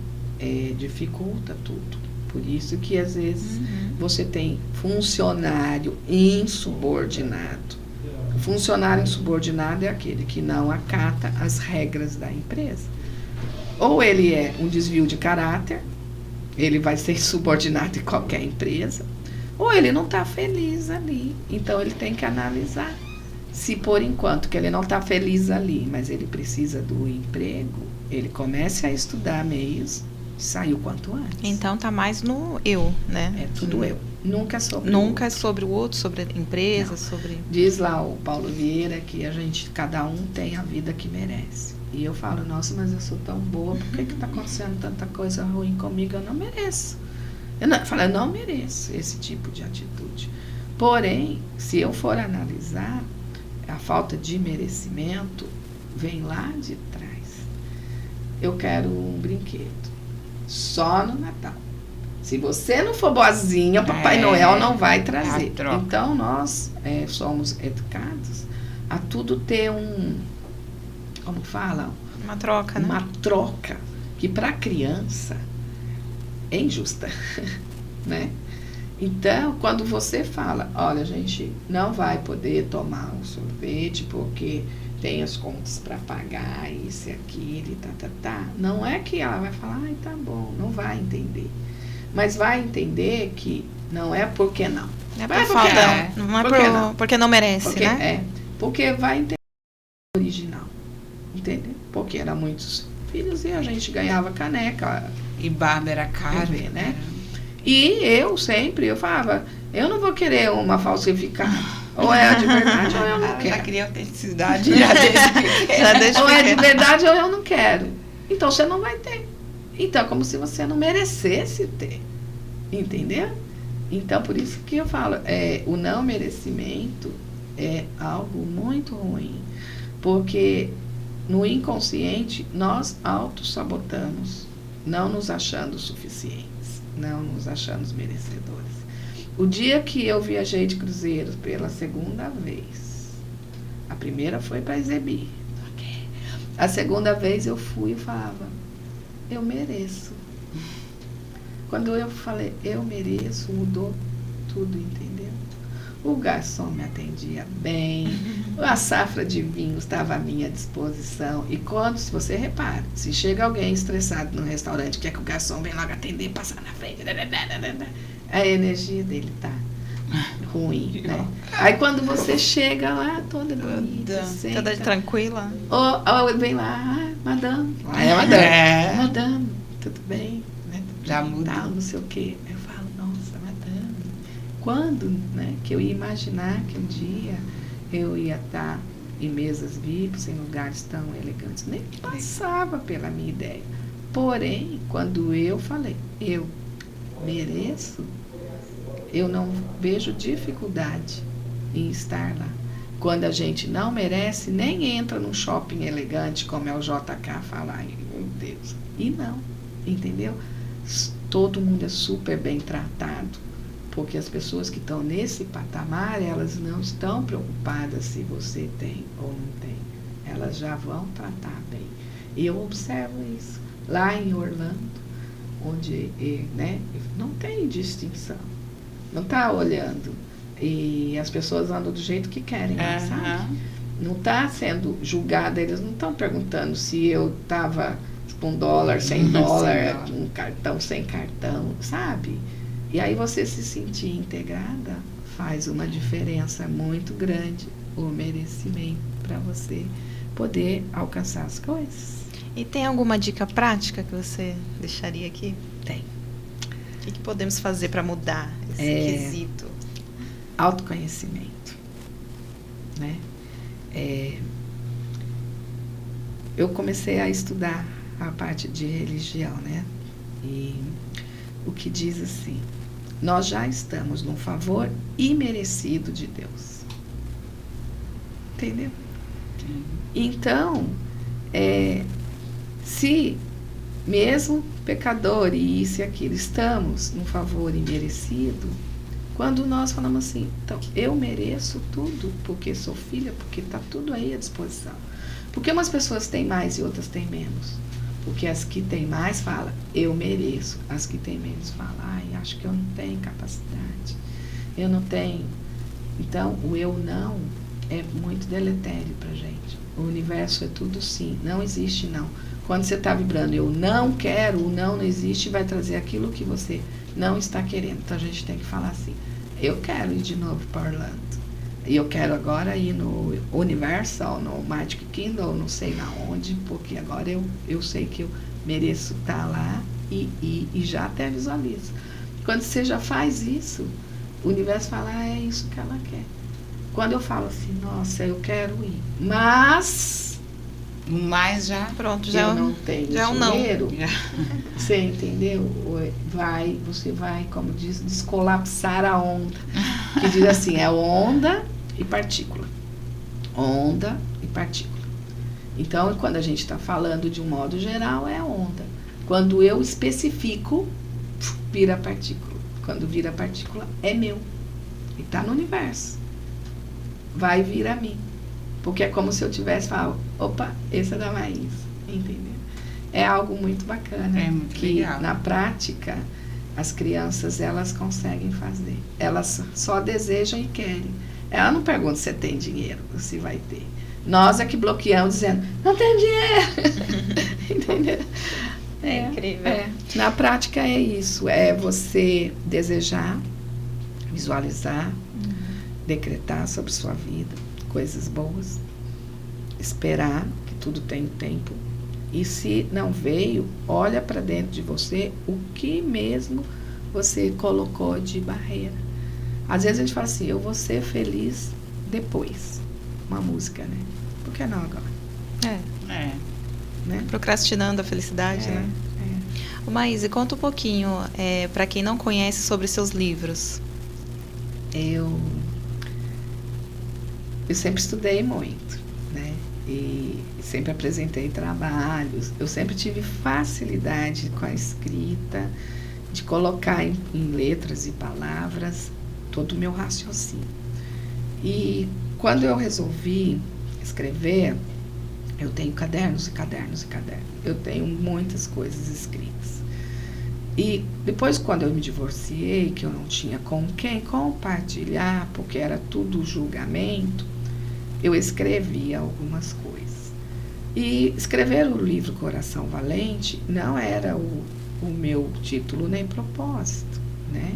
dificulta tudo. Por isso que às vezes você tem funcionário insubordinado. O funcionário insubordinado é aquele que não acata as regras da empresa. Ou ele é um desvio de caráter, ele vai ser subordinado em qualquer empresa, ou ele não está feliz ali. Então ele tem que analisar. Se por enquanto que ele não está feliz ali, mas ele precisa do emprego, ele comece a estudar meios sair o quanto antes. Então tá mais no eu, né? É tudo eu. Nunca é sobre o Nunca outro. é sobre o outro, sobre a empresa, Não. sobre... Diz lá o Paulo Vieira que cada um tem a vida que merece. E eu falo, nossa, mas eu sou tão boa, por que tá acontecendo tanta coisa ruim comigo? Eu não mereço. Eu não mereço esse tipo de atitude. Porém, se eu for analisar, a falta de merecimento vem lá de trás. Eu quero um brinquedo. Só no Natal. Se você não for boazinha, Papai Noel não vai trazer. Então, nós somos educados a tudo ter como fala? Uma troca, né? Uma troca que para a criança é injusta, né? Então, quando você fala, olha, a gente não vai poder tomar um sorvete porque tem as contas para pagar, isso e aquilo, não é que ela vai falar, ai, tá bom, não vai entender. Mas vai entender que não é porque não. Não é por falta, não é porque não merece, porque, né? Porque vai entender o original, entendeu? Porque eram muitos filhos e a gente ganhava caneca. E barba era caro, né? E eu falava, eu não vou querer uma falsificada. Ou é a de verdade ou eu não quero. Já queria autenticidade, já desde ou é de verdade ou eu não quero. Então você não vai ter. Então, como se você não merecesse ter. Entendeu? Então, por isso que eu falo, o não merecimento é algo muito ruim. Porque no inconsciente nós autossabotamos, não nos achando suficientes, não nos achando merecedores. O dia que eu viajei de cruzeiro pela segunda vez, a primeira foi para exibir. A segunda vez eu fui e falava, eu mereço. Quando eu falei, eu mereço, mudou tudo, entendeu? O garçom me atendia bem, a safra de vinhos estava à minha disposição. E quando, se você repara, se chega alguém estressado no restaurante, quer que o garçom venha logo atender, passar na frente, a energia dele tá ruim, né? Aí quando você chega lá, toda bonita, toda tranquila. Ou ele vem lá, madame. Madame, tudo bem? Né? Já muda. Não sei o quê. Eu falo, nossa, madame. Quando, né, que eu ia imaginar que um dia eu ia estar em mesas VIPs, em lugares tão elegantes? Nem passava pela minha ideia. Porém, quando eu falei, eu mereço, eu não vejo dificuldade em estar lá. Quando a gente não merece, nem entra num shopping elegante, como é o JK, falar, ai, meu Deus. E não, entendeu? Todo mundo é super bem tratado, porque as pessoas que estão nesse patamar, elas não estão preocupadas se você tem ou não tem. Elas já vão tratar bem. E eu observo isso. Lá em Orlando, onde, né, não tem distinção. Não está olhando. E as pessoas andam do jeito que querem, sabe? Não está sendo julgada, eles não estão perguntando se eu estava com $1, $100, um cartão, sem cartão, sabe? E aí você se sentir integrada faz uma diferença muito grande, o merecimento para você poder alcançar as coisas. E tem alguma dica prática que você deixaria aqui? Tem. O que podemos fazer para mudar esse quesito? Autoconhecimento, né? Eu comecei a estudar a parte de religião, né? E o que diz assim, nós já estamos num favor imerecido de Deus. Entendeu? Então, se mesmo pecador e isso e aquilo, estamos num favor imerecido, quando nós falamos assim, então, eu mereço tudo, porque sou filha, porque está tudo aí à disposição. Porque umas pessoas têm mais e outras têm menos. Porque as que têm mais falam, eu mereço. As que têm menos falam, ai, acho que eu não tenho capacidade. Eu não tenho. Então, o eu não é muito deletério pra gente. O universo é tudo sim, não existe não. Quando você está vibrando, eu não quero, o não existe, vai trazer aquilo que você não está querendo. Então, a gente tem que falar assim, eu quero ir de novo para Orlando. E eu quero agora ir no Universal, no Magic Kingdom, não sei na onde, porque agora eu sei que eu mereço estar lá e já até visualizo. Quando você já faz isso, o universo fala, é isso que ela quer. Quando eu falo assim, nossa, eu quero ir, mas já pronto, já eu não tenho dinheiro, você entendeu? Você vai, como diz, descolapsar a onda, que diz assim, é onda e partícula. Onda e partícula. Então, quando a gente está falando de um modo geral, é onda. Quando eu especifico, vira partícula. Quando vira partícula, é meu. E está no universo. Vai vir a mim. Porque é como se eu tivesse falado, opa, esse é da Maísa. Entendeu? É algo muito bacana. É muito que legal. Na prática, as crianças, elas conseguem fazer. Elas só desejam e querem. Ela não pergunta se tem dinheiro, se vai ter. Nós é que bloqueamos dizendo, não tem dinheiro. Entendeu? É incrível. Na prática é isso. É você desejar, visualizar, decretar sobre sua vida coisas boas, esperar que tudo tem tempo. E se não veio, olha para dentro de você o que mesmo você colocou de barreira. Às vezes a gente fala assim, eu vou ser feliz depois. Uma música, né? Por que não agora? Né? Procrastinando a felicidade, né? Ô, Maísa, conta um pouquinho, para quem não conhece, sobre seus livros. Eu sempre estudei muito, né? E sempre apresentei trabalhos. Eu sempre tive facilidade com a escrita, de colocar em letras e palavras todo o meu raciocínio. E quando eu resolvi escrever, eu tenho cadernos e cadernos e cadernos. Eu tenho muitas coisas escritas. E depois, quando eu me divorciei, que eu não tinha com quem compartilhar, porque era tudo julgamento, eu escrevia algumas coisas. E escrever o livro Coração Valente não era o meu título nem propósito, né?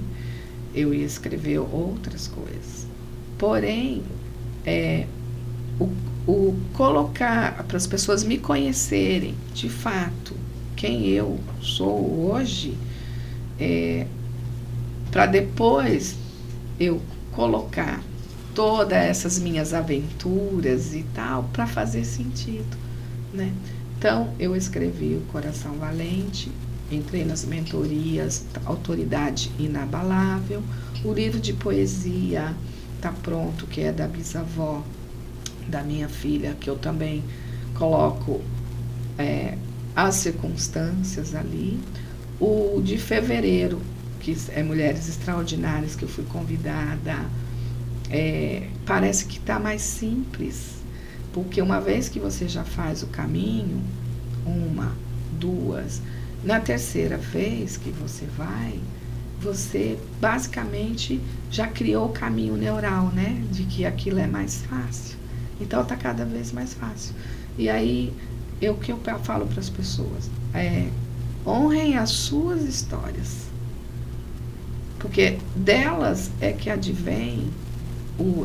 Eu ia escrever outras coisas. Porém, o colocar para as pessoas me conhecerem de fato quem eu sou hoje, para depois eu colocar todas essas minhas aventuras e tal, para fazer sentido, né? Então, eu escrevi o Coração Valente, entrei nas mentorias Autoridade Inabalável, o livro de poesia está pronto, que é da bisavó da minha filha, que eu também coloco as circunstâncias ali. O de fevereiro, que é Mulheres Extraordinárias, que eu fui convidada, parece que está mais simples, porque uma vez que você já faz o caminho, 1, 2, na terceira vez que você vai, você basicamente já criou o caminho neural, né? De que aquilo é mais fácil. Então está cada vez mais fácil. E aí, o que eu falo para as pessoas honrem as suas histórias, porque delas é que advém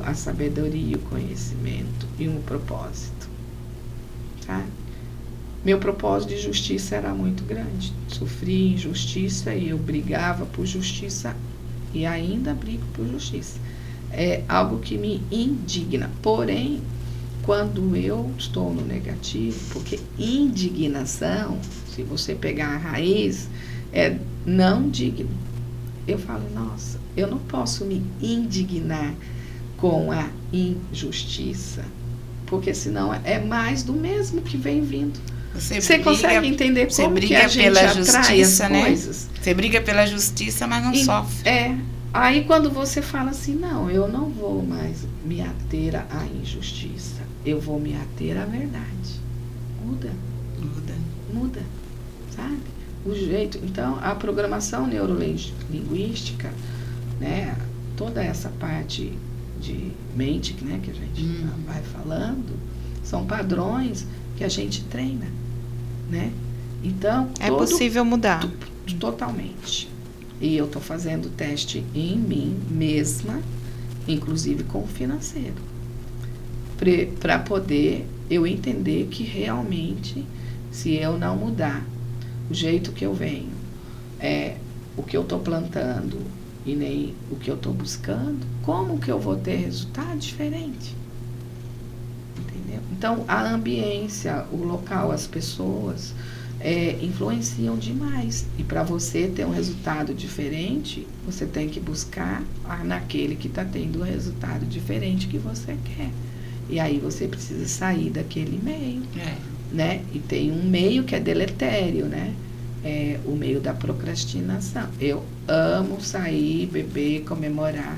a sabedoria, o conhecimento e um propósito, tá? Meu propósito de justiça era muito grande. Sofri injustiça e eu brigava por justiça e ainda brigo por justiça. É algo que me indigna. Porém, quando eu estou no negativo, porque indignação, se você pegar a raiz, é não digno. Eu falo, nossa, eu não posso me indignar com a injustiça, porque senão é mais do mesmo que vem vindo. Você consegue entender como que a gente atrai as coisas? Você briga pela justiça, mas não sofre. Aí quando você fala assim, não, eu não vou mais me ater à injustiça, eu vou me ater à verdade. Muda, sabe? O jeito, então, a programação neurolinguística, né, toda essa parte de mente, né, que a gente vai falando, são padrões que a gente treina, né? Então, é possível mudar. Totalmente. E eu estou fazendo teste em mim mesma, inclusive com o financeiro, para poder eu entender que realmente, se eu não mudar o jeito que eu venho, o que eu estou plantando e nem o que eu estou buscando, como que eu vou ter resultado diferente? Entendeu? Então, a ambiência, o local, as pessoas influenciam demais. E para você ter um resultado diferente, você tem que buscar naquele que está tendo um resultado diferente que você quer. E aí você precisa sair daquele meio, né? E tem um meio que é deletério, né? O meio da procrastinação. Eu amo sair, beber, comemorar.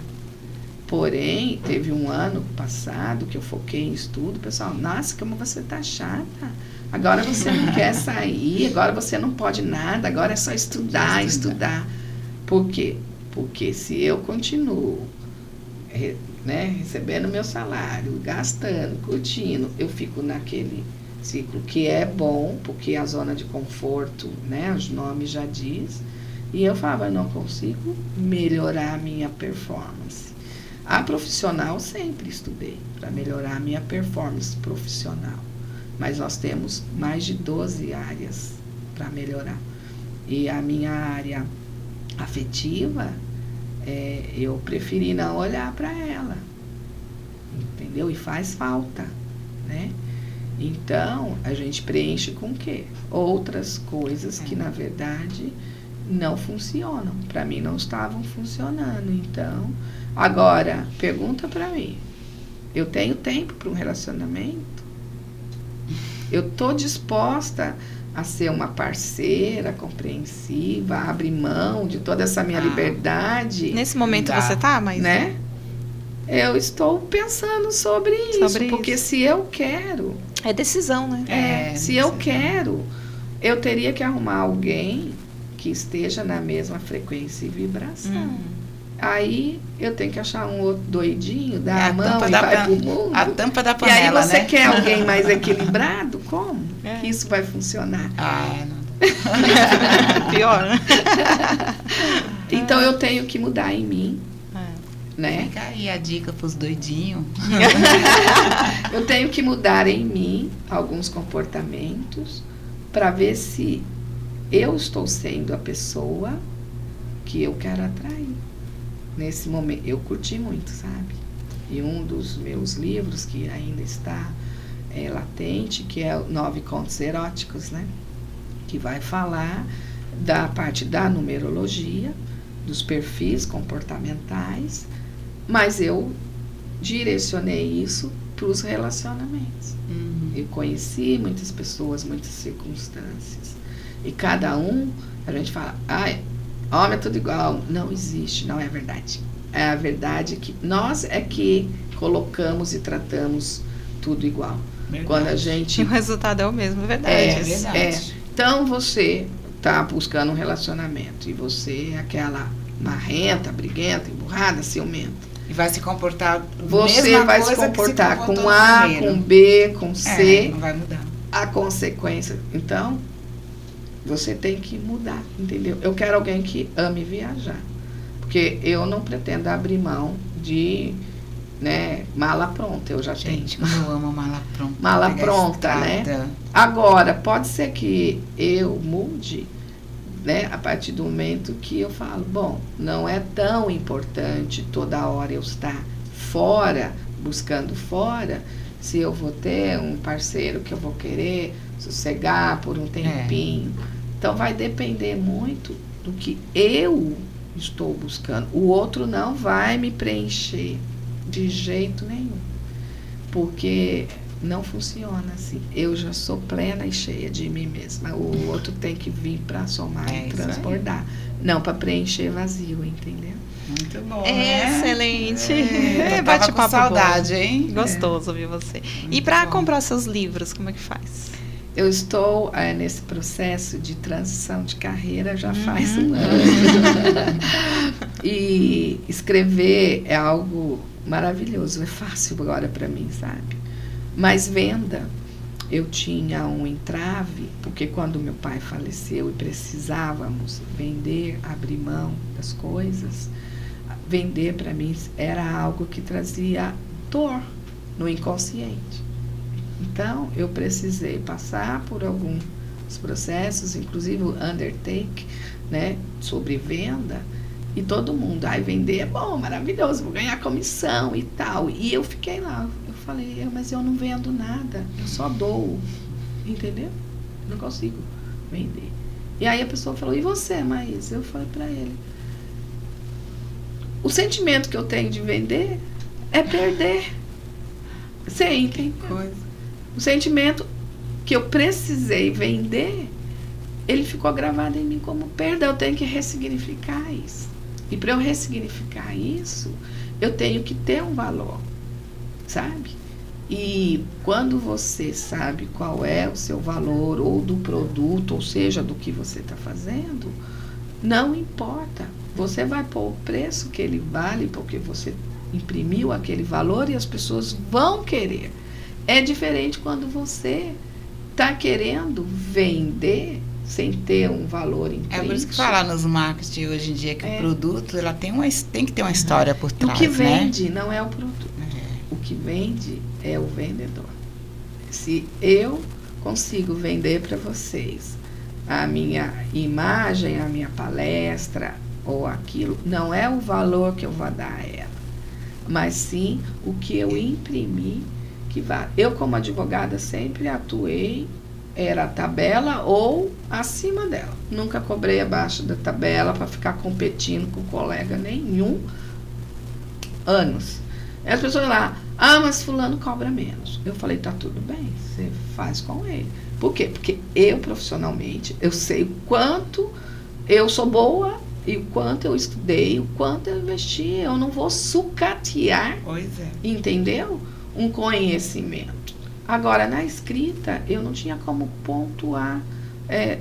Porém, teve um ano passado que eu foquei em estudo. Pessoal, nossa, como você tá chata. Agora você não quer sair, agora você não pode nada, agora é só estudar. Por quê? Porque se eu continuo recebendo meu salário, gastando, curtindo, eu fico naquele ciclo que é bom, porque a zona de conforto, né, os nomes já diz, e eu falava, eu não consigo melhorar a minha performance. A profissional sempre estudei para melhorar a minha performance profissional, mas nós temos mais de 12 áreas para melhorar. E a minha área afetiva, eu preferi não olhar para ela, entendeu? E faz falta, né? Então, a gente preenche com o quê? Outras coisas que, na verdade, não funcionam. Para mim, não estavam funcionando. Então, agora, pergunta para mim. Eu tenho tempo para um relacionamento? Eu estou disposta a ser uma parceira compreensiva, a abrir mão de toda essa minha liberdade? Nesse momento você tá, mas... Né? Eu estou pensando sobre isso, porque se eu quero... É decisão, né? Se eu quero, eu teria que arrumar alguém que esteja na mesma frequência e vibração. Aí eu tenho que achar um outro doidinho, dar a mão e vai pro mundo. A tampa da panela, e aí você né? quer alguém mais equilibrado? Como que isso vai funcionar? Não. Pior, né? Então eu tenho que mudar em mim. Né? Fica aí a dica pros doidinhos. Eu tenho que mudar em mim alguns comportamentos para ver se eu estou sendo a pessoa que eu quero atrair. Nesse momento, eu curti muito, sabe? E um dos meus livros que ainda está latente, que é o 9 Contos Eróticos, né? Que vai falar da parte da numerologia, dos perfis comportamentais, mas eu direcionei isso para os relacionamentos. Eu conheci muitas pessoas, muitas circunstâncias. E cada um, a gente fala, homem é tudo igual. Não existe, não é verdade. É a verdade que nós é que colocamos e tratamos tudo igual. Verdade. Quando a gente... O resultado é o mesmo, é verdade. Então, você está buscando um relacionamento e você é aquela marrenta, briguenta, emburrada, ciumenta. E vai se comportar Você vai se comportar com A, com B, com C. Não vai mudar. A consequência. Então, você tem que mudar, entendeu? Eu quero alguém que ame viajar. Porque eu não pretendo abrir mão de, mala pronta. Eu já tenho. Gente, eu amo mala pronta. Mala pronta, né? Agora, pode ser que eu mude, a partir do momento que eu falo, bom, não é tão importante toda hora eu estar fora, buscando fora, se eu vou ter um parceiro que eu vou querer sossegar por um tempinho. Então, vai depender muito do que eu estou buscando. O outro não vai me preencher de jeito nenhum, porque não funciona assim. Eu já sou plena e cheia de mim mesma. O outro tem que vir para somar e transbordar, não para preencher vazio, entendeu? Muito bom, né? Excelente. Bate com saudade, hein? Gostoso ouvir você. E para comprar seus livros, como é que faz? Eu estou nesse processo de transição de carreira já faz um ano. E escrever é algo maravilhoso, é fácil agora para mim, sabe? Mas venda, eu tinha um entrave, porque quando meu pai faleceu e precisávamos vender, abrir mão das coisas, vender para mim era algo que trazia dor no inconsciente. Então, eu precisei passar por alguns os processos, inclusive o Undertake, né, sobre venda, e todo mundo, vender é bom, maravilhoso, vou ganhar comissão e tal. E eu fiquei lá, eu falei, mas eu não vendo nada, eu só dou, entendeu? Não consigo vender. E aí a pessoa falou, e você, Maísa? Eu falei para ele, o sentimento que eu tenho de vender é perder. Você entende? O sentimento que eu precisei vender, ele ficou gravado em mim como perda. Eu tenho que ressignificar isso. E para eu ressignificar isso, eu tenho que ter um valor, sabe? E quando você sabe qual é o seu valor, ou do produto, ou seja, do que você está fazendo, não importa. Você vai pôr o preço que ele vale, porque você imprimiu aquele valor e as pessoas vão querer. É diferente quando você está querendo vender sem ter um valor intrínseco. É por isso que falar nos marketing hoje em dia que o produto ela tem que ter uma história por trás, o que vende, né? não é o produto. O que vende é o vendedor. Se eu consigo vender para vocês a minha imagem, a minha palestra ou aquilo, não é o valor que eu vou dar a ela, mas sim o que eu imprimi que vale. Eu, como advogada, sempre atuei, era a tabela ou acima dela. Nunca cobrei abaixo da tabela para ficar competindo com colega nenhum. Anos. As pessoas lá, mas fulano cobra menos. Eu falei, tá tudo bem, você faz com ele. Por quê? Porque eu, profissionalmente, eu sei o quanto eu sou boa e o quanto eu estudei, o quanto eu investi. Eu não vou sucatear, entendeu? Um conhecimento. Agora, na escrita, eu não tinha como pontuar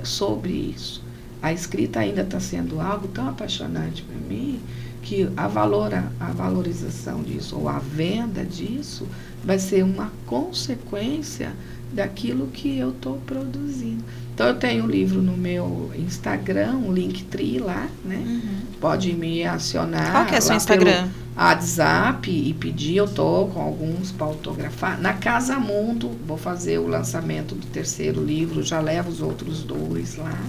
sobre isso. A escrita ainda está sendo algo tão apaixonante para mim que a valorização disso, ou a venda disso, vai ser uma consequência daquilo que eu estou produzindo. Então, eu tenho um livro no meu Instagram, um Linktree lá, né? Pode me acionar. Qual que é o seu Instagram? WhatsApp e pedir, eu tô com alguns para autografar. Na Casa Mundo, vou fazer o lançamento do 3º livro, já levo os outros 2 lá.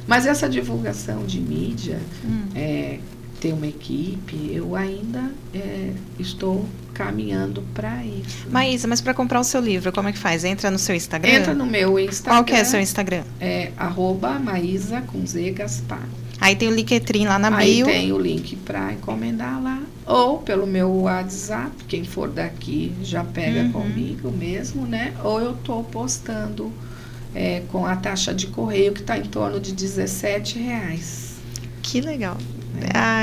Mas essa divulgação de mídia, ter uma equipe, eu ainda estou caminhando para isso. Maísa, mas para comprar o seu livro, como é que faz? Entra no seu Instagram? Entra no meu Instagram. Qual que é o seu Instagram? @Maísa com Z Gaspar. Aí tem o Linktree lá na bio. Aí tem o link para encomendar lá. Ou pelo meu WhatsApp, quem for daqui já pega comigo mesmo, né? Ou eu estou postando com a taxa de correio que está em torno de R$17. Que legal.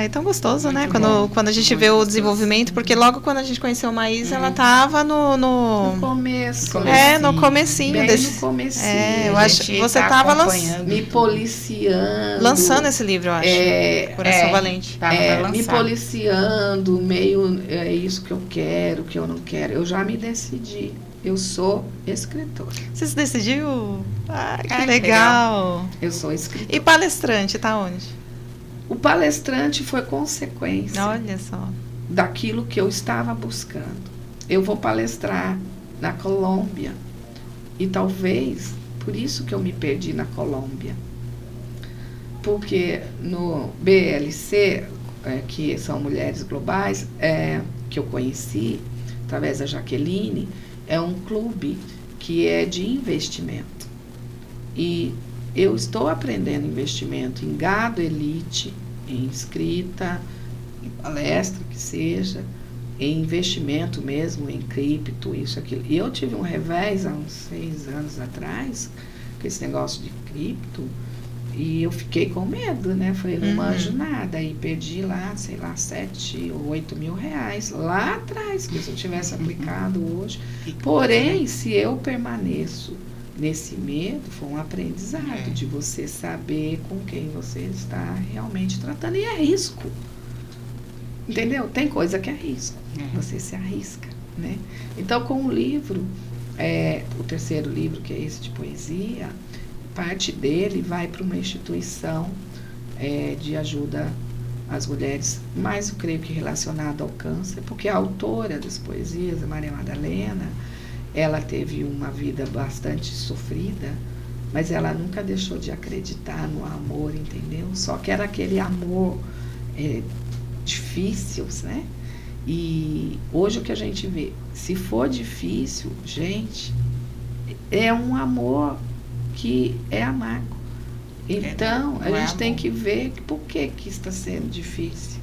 É tão gostoso, Muito né? bom. Quando a gente vê o desenvolvimento, porque logo quando a gente conheceu a Maísa, ela estava no começo. No comecinho. Bem no comecinho. Eu acho que você estava me policiando. Lançando esse livro, eu acho. Coração Valente. Me policiando, meio é isso que eu quero, que eu não quero. Eu já me decidi. Eu sou escritora. Você se decidiu? Que legal. Eu sou escritora. E palestrante, tá onde? O palestrante foi consequência. Olha só. Daquilo que eu estava buscando. Eu vou palestrar na Colômbia. E talvez, por isso que eu me perdi na Colômbia. Porque no BLC, que são Mulheres Globais, que eu conheci, através da Jaqueline, é um clube que é de investimento. E eu estou aprendendo investimento em gado elite, em escrita, em palestra que seja, em investimento mesmo, em cripto, isso, aquilo. E eu tive um revés há uns 6 anos atrás, com esse negócio de cripto, e eu fiquei com medo, né? Falei, não manjo nada. E perdi lá, sei lá, 7 ou 8 mil reais lá atrás, que se eu tivesse aplicado hoje. Porém, se eu permaneço nesse medo, foi um aprendizado de você saber com quem você está realmente tratando. E é risco. Entendeu? Tem coisa que é risco. Você se arrisca, né? Então, com o livro, o 3º livro, que é esse de poesia, parte dele vai para uma instituição de ajuda às mulheres, mais eu creio que relacionado ao câncer, porque a autora das poesias, a Maria Madalena, ela teve uma vida bastante sofrida, mas ela nunca deixou de acreditar no amor, entendeu? Só que era aquele amor difícil, né? E hoje o que a gente vê, se for difícil, gente, é um amor que é amargo. Então, a gente tem que ver por que está sendo difícil.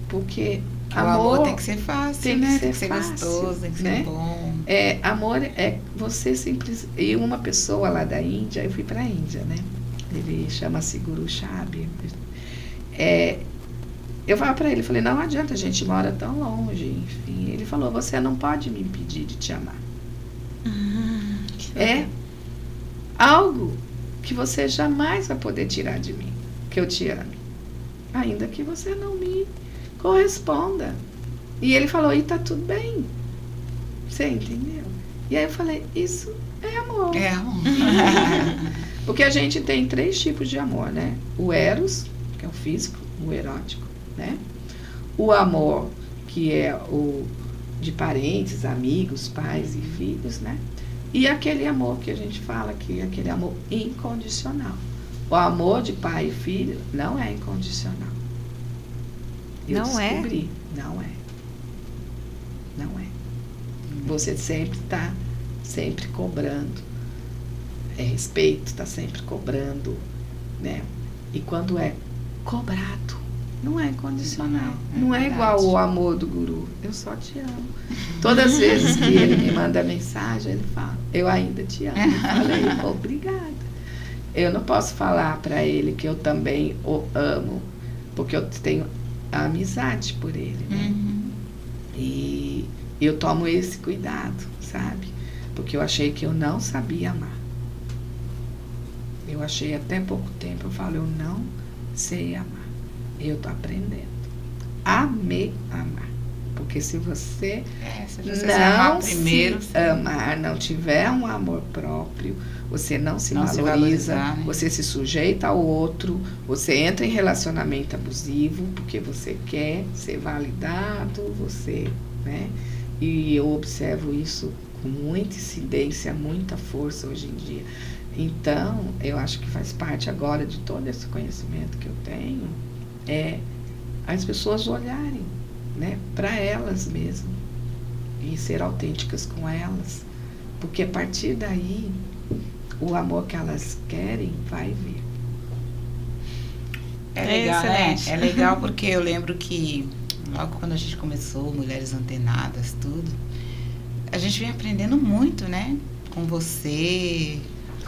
Porque o amor tem que ser fácil, tem né? que Tem que ser fácil, gostoso, tem que né? ser bom. Amor é você simples. E uma pessoa lá da Índia, eu fui para a Índia, né? Ele chama-se Guru Shabir. Eu falava para ele, falei, não adianta, a gente mora tão longe, enfim. Ele falou, você não pode me impedir de te amar. É algo que você jamais vai poder tirar de mim, que eu te ame, ainda que você não me corresponda. E ele falou, e tá tudo bem. Você entendeu? E aí eu falei, isso é amor. É amor. Porque a gente tem 3 tipos de amor, né? O eros, que é o físico, o erótico, né? O amor, que é o de parentes, amigos, pais e filhos, né? E aquele amor que a gente fala, que é aquele amor incondicional. O amor de pai e filho não é incondicional. Eu descobri. Não é. Não é. Você sempre está sempre cobrando. Respeito, está sempre cobrando, né? E quando é cobrado, não é incondicional. Não é igual o amor do guru. Eu só te amo. Todas as vezes que ele me manda mensagem, ele fala, eu ainda te amo. Eu falei, obrigada. Eu não posso falar para ele que eu também o amo, porque eu tenho a amizade por ele, né? E eu tomo esse cuidado, sabe? Porque eu achei que eu não sabia amar. Eu achei até pouco tempo, eu falo, eu não sei amar. Eu tô aprendendo a me amar. Porque se você não primeiro, se amar, não tiver um amor próprio, você não se valoriza, né? Você se sujeita ao outro, você entra em relacionamento abusivo, porque você quer ser validado, você, né? E eu observo isso com muita incidência, muita força hoje em dia. Então, eu acho que faz parte agora de todo esse conhecimento que eu tenho, as pessoas olharem, né, para elas mesmas e ser autênticas com elas, porque a partir daí o amor que elas querem vai vir. É legal, né? É legal porque eu lembro que logo quando a gente começou Mulheres Antenadas, tudo, a gente vem aprendendo muito, né? Com você,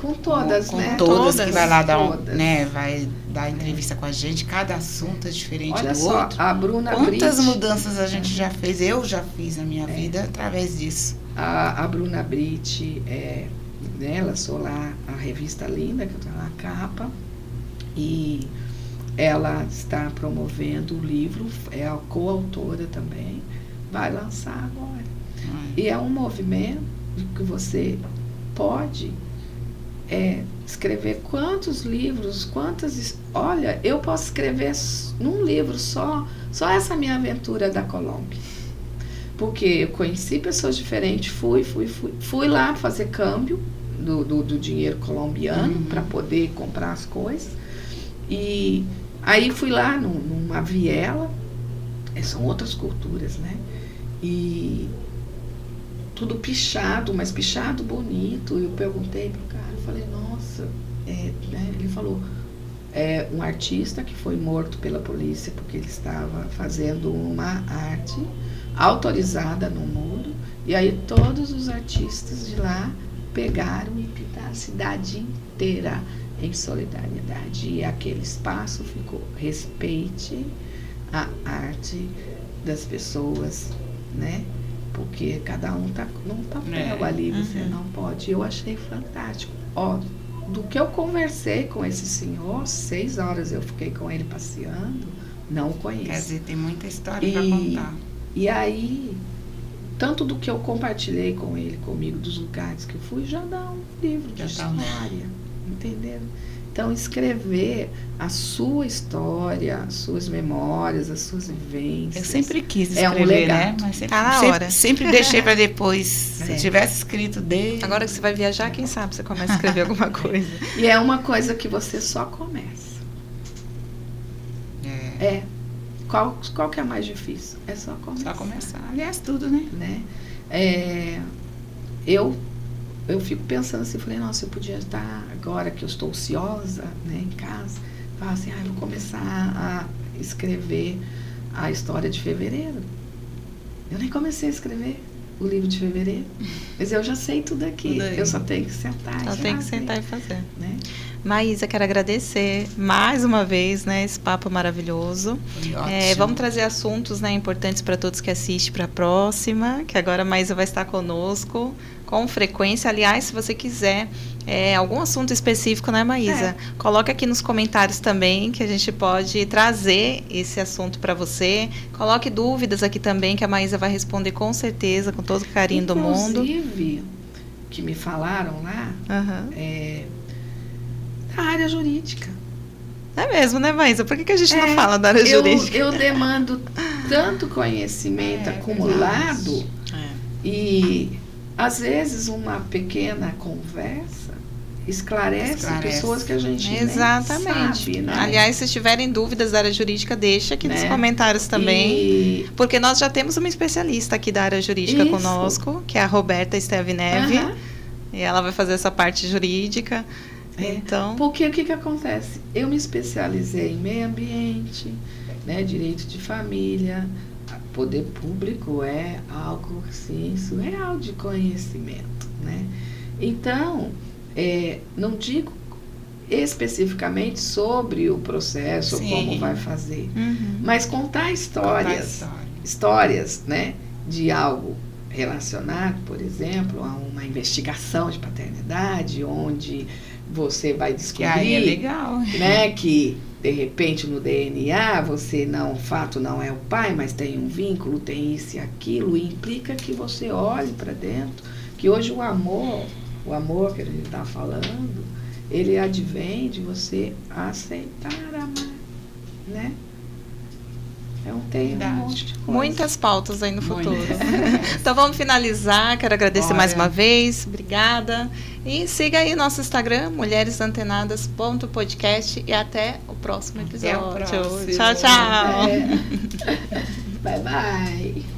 com todas, com né? Todas que vai lá dar, né? Vai dar entrevista com a gente, cada assunto é diferente do só, outro. A Bruna Quantas Britt, mudanças a gente já fez, eu já fiz na minha vida através disso. A Bruna Britt, né, lançou lá a revista Linda, que eu tenho na capa, e ela está promovendo o livro, é a coautora também, vai lançar agora. E é um movimento que você pode escrever quantos livros, olha, eu posso escrever num livro só essa minha aventura da Colômbia. Porque eu conheci pessoas diferentes, fui lá fazer câmbio do dinheiro colombiano para poder comprar as coisas. E aí fui lá numa viela, são outras culturas, né? E tudo pichado, mas pichado bonito. Eu perguntei pro cara, eu falei, nossa, né? Ele falou, um artista que foi morto pela polícia porque ele estava fazendo uma arte autorizada no muro, e aí todos os artistas de lá pegaram e pintaram a cidade inteira em solidariedade, e aquele espaço ficou, respeite a arte das pessoas, né? Porque cada um tá num papel ali, você não pode. Eu achei fantástico. Ó, do que eu conversei com esse senhor, 6 horas eu fiquei com ele passeando, não o conheço. Quer dizer, tem muita história para contar. E aí, tanto do que eu compartilhei com ele, comigo, dos lugares que eu fui, já dá um livro de história, entendeu? Então, escrever a sua história, as suas memórias, as suas vivências. Eu sempre quis É escrever, um legado. né? Mas sempre, Tá na hora. sempre deixei para depois. Se eu tivesse escrito desde... Agora que você vai viajar, quem sabe você começa a escrever alguma coisa. E é uma coisa que você só começa. Qual que é mais difícil? É só começar. Só começar. Aliás, tudo, né? Eu fico pensando assim, falei, nossa, eu podia estar, agora que eu estou ociosa, né, em casa, falar assim, eu vou começar a escrever a história de fevereiro. Eu nem comecei a escrever o livro de fevereiro, mas eu já sei tudo aqui, eu só tenho que sentar e fazer. Só tem que sentar e fazer. Né? Maísa, quero agradecer mais uma vez, né, esse papo maravilhoso. Foi ótimo. Vamos trazer assuntos, né, importantes para todos que assistem para a próxima, que agora a Maísa vai estar conosco com frequência. Aliás, se você quiser algum assunto específico, né, Maísa? Coloque aqui nos comentários também, que a gente pode trazer esse assunto para você. Coloque dúvidas aqui também, que a Maísa vai responder com certeza, com todo o carinho do mundo. Inclusive, que me falaram lá, da área jurídica. É mesmo, né, Maísa? Por que a gente não fala da área jurídica? Eu demando tanto conhecimento acumulado e, às vezes, uma pequena conversa esclarece pessoas que a gente nem sabe, né? Aliás, se tiverem dúvidas da área jurídica, deixa aqui nos comentários também. Porque nós já temos uma especialista aqui da área jurídica conosco, que é a Roberta Estevineve. E ela vai fazer essa parte jurídica. Então... Porque o que acontece? Eu me especializei em meio ambiente, né, direito de família, poder público é algo assim, surreal de conhecimento, né? Então, não digo especificamente sobre o processo, como vai fazer, mas contar histórias, né, de algo relacionado, por exemplo, a uma investigação de paternidade, onde você vai descobrir, que aí é legal, né, que de repente no DNA o fato não é o pai, mas tem um vínculo, tem isso e aquilo, e implica que você olhe para dentro, que hoje o amor que a gente está falando, ele advém de você aceitar amar, né? Tem um monte de coisa. Muitas pautas aí no futuro. Então vamos finalizar. Quero agradecer mais uma vez. Obrigada. E siga aí nosso Instagram, mulheresantenadas.podcast, e até o próximo episódio. Até o próximo. Tchau, tchau. Bye, bye.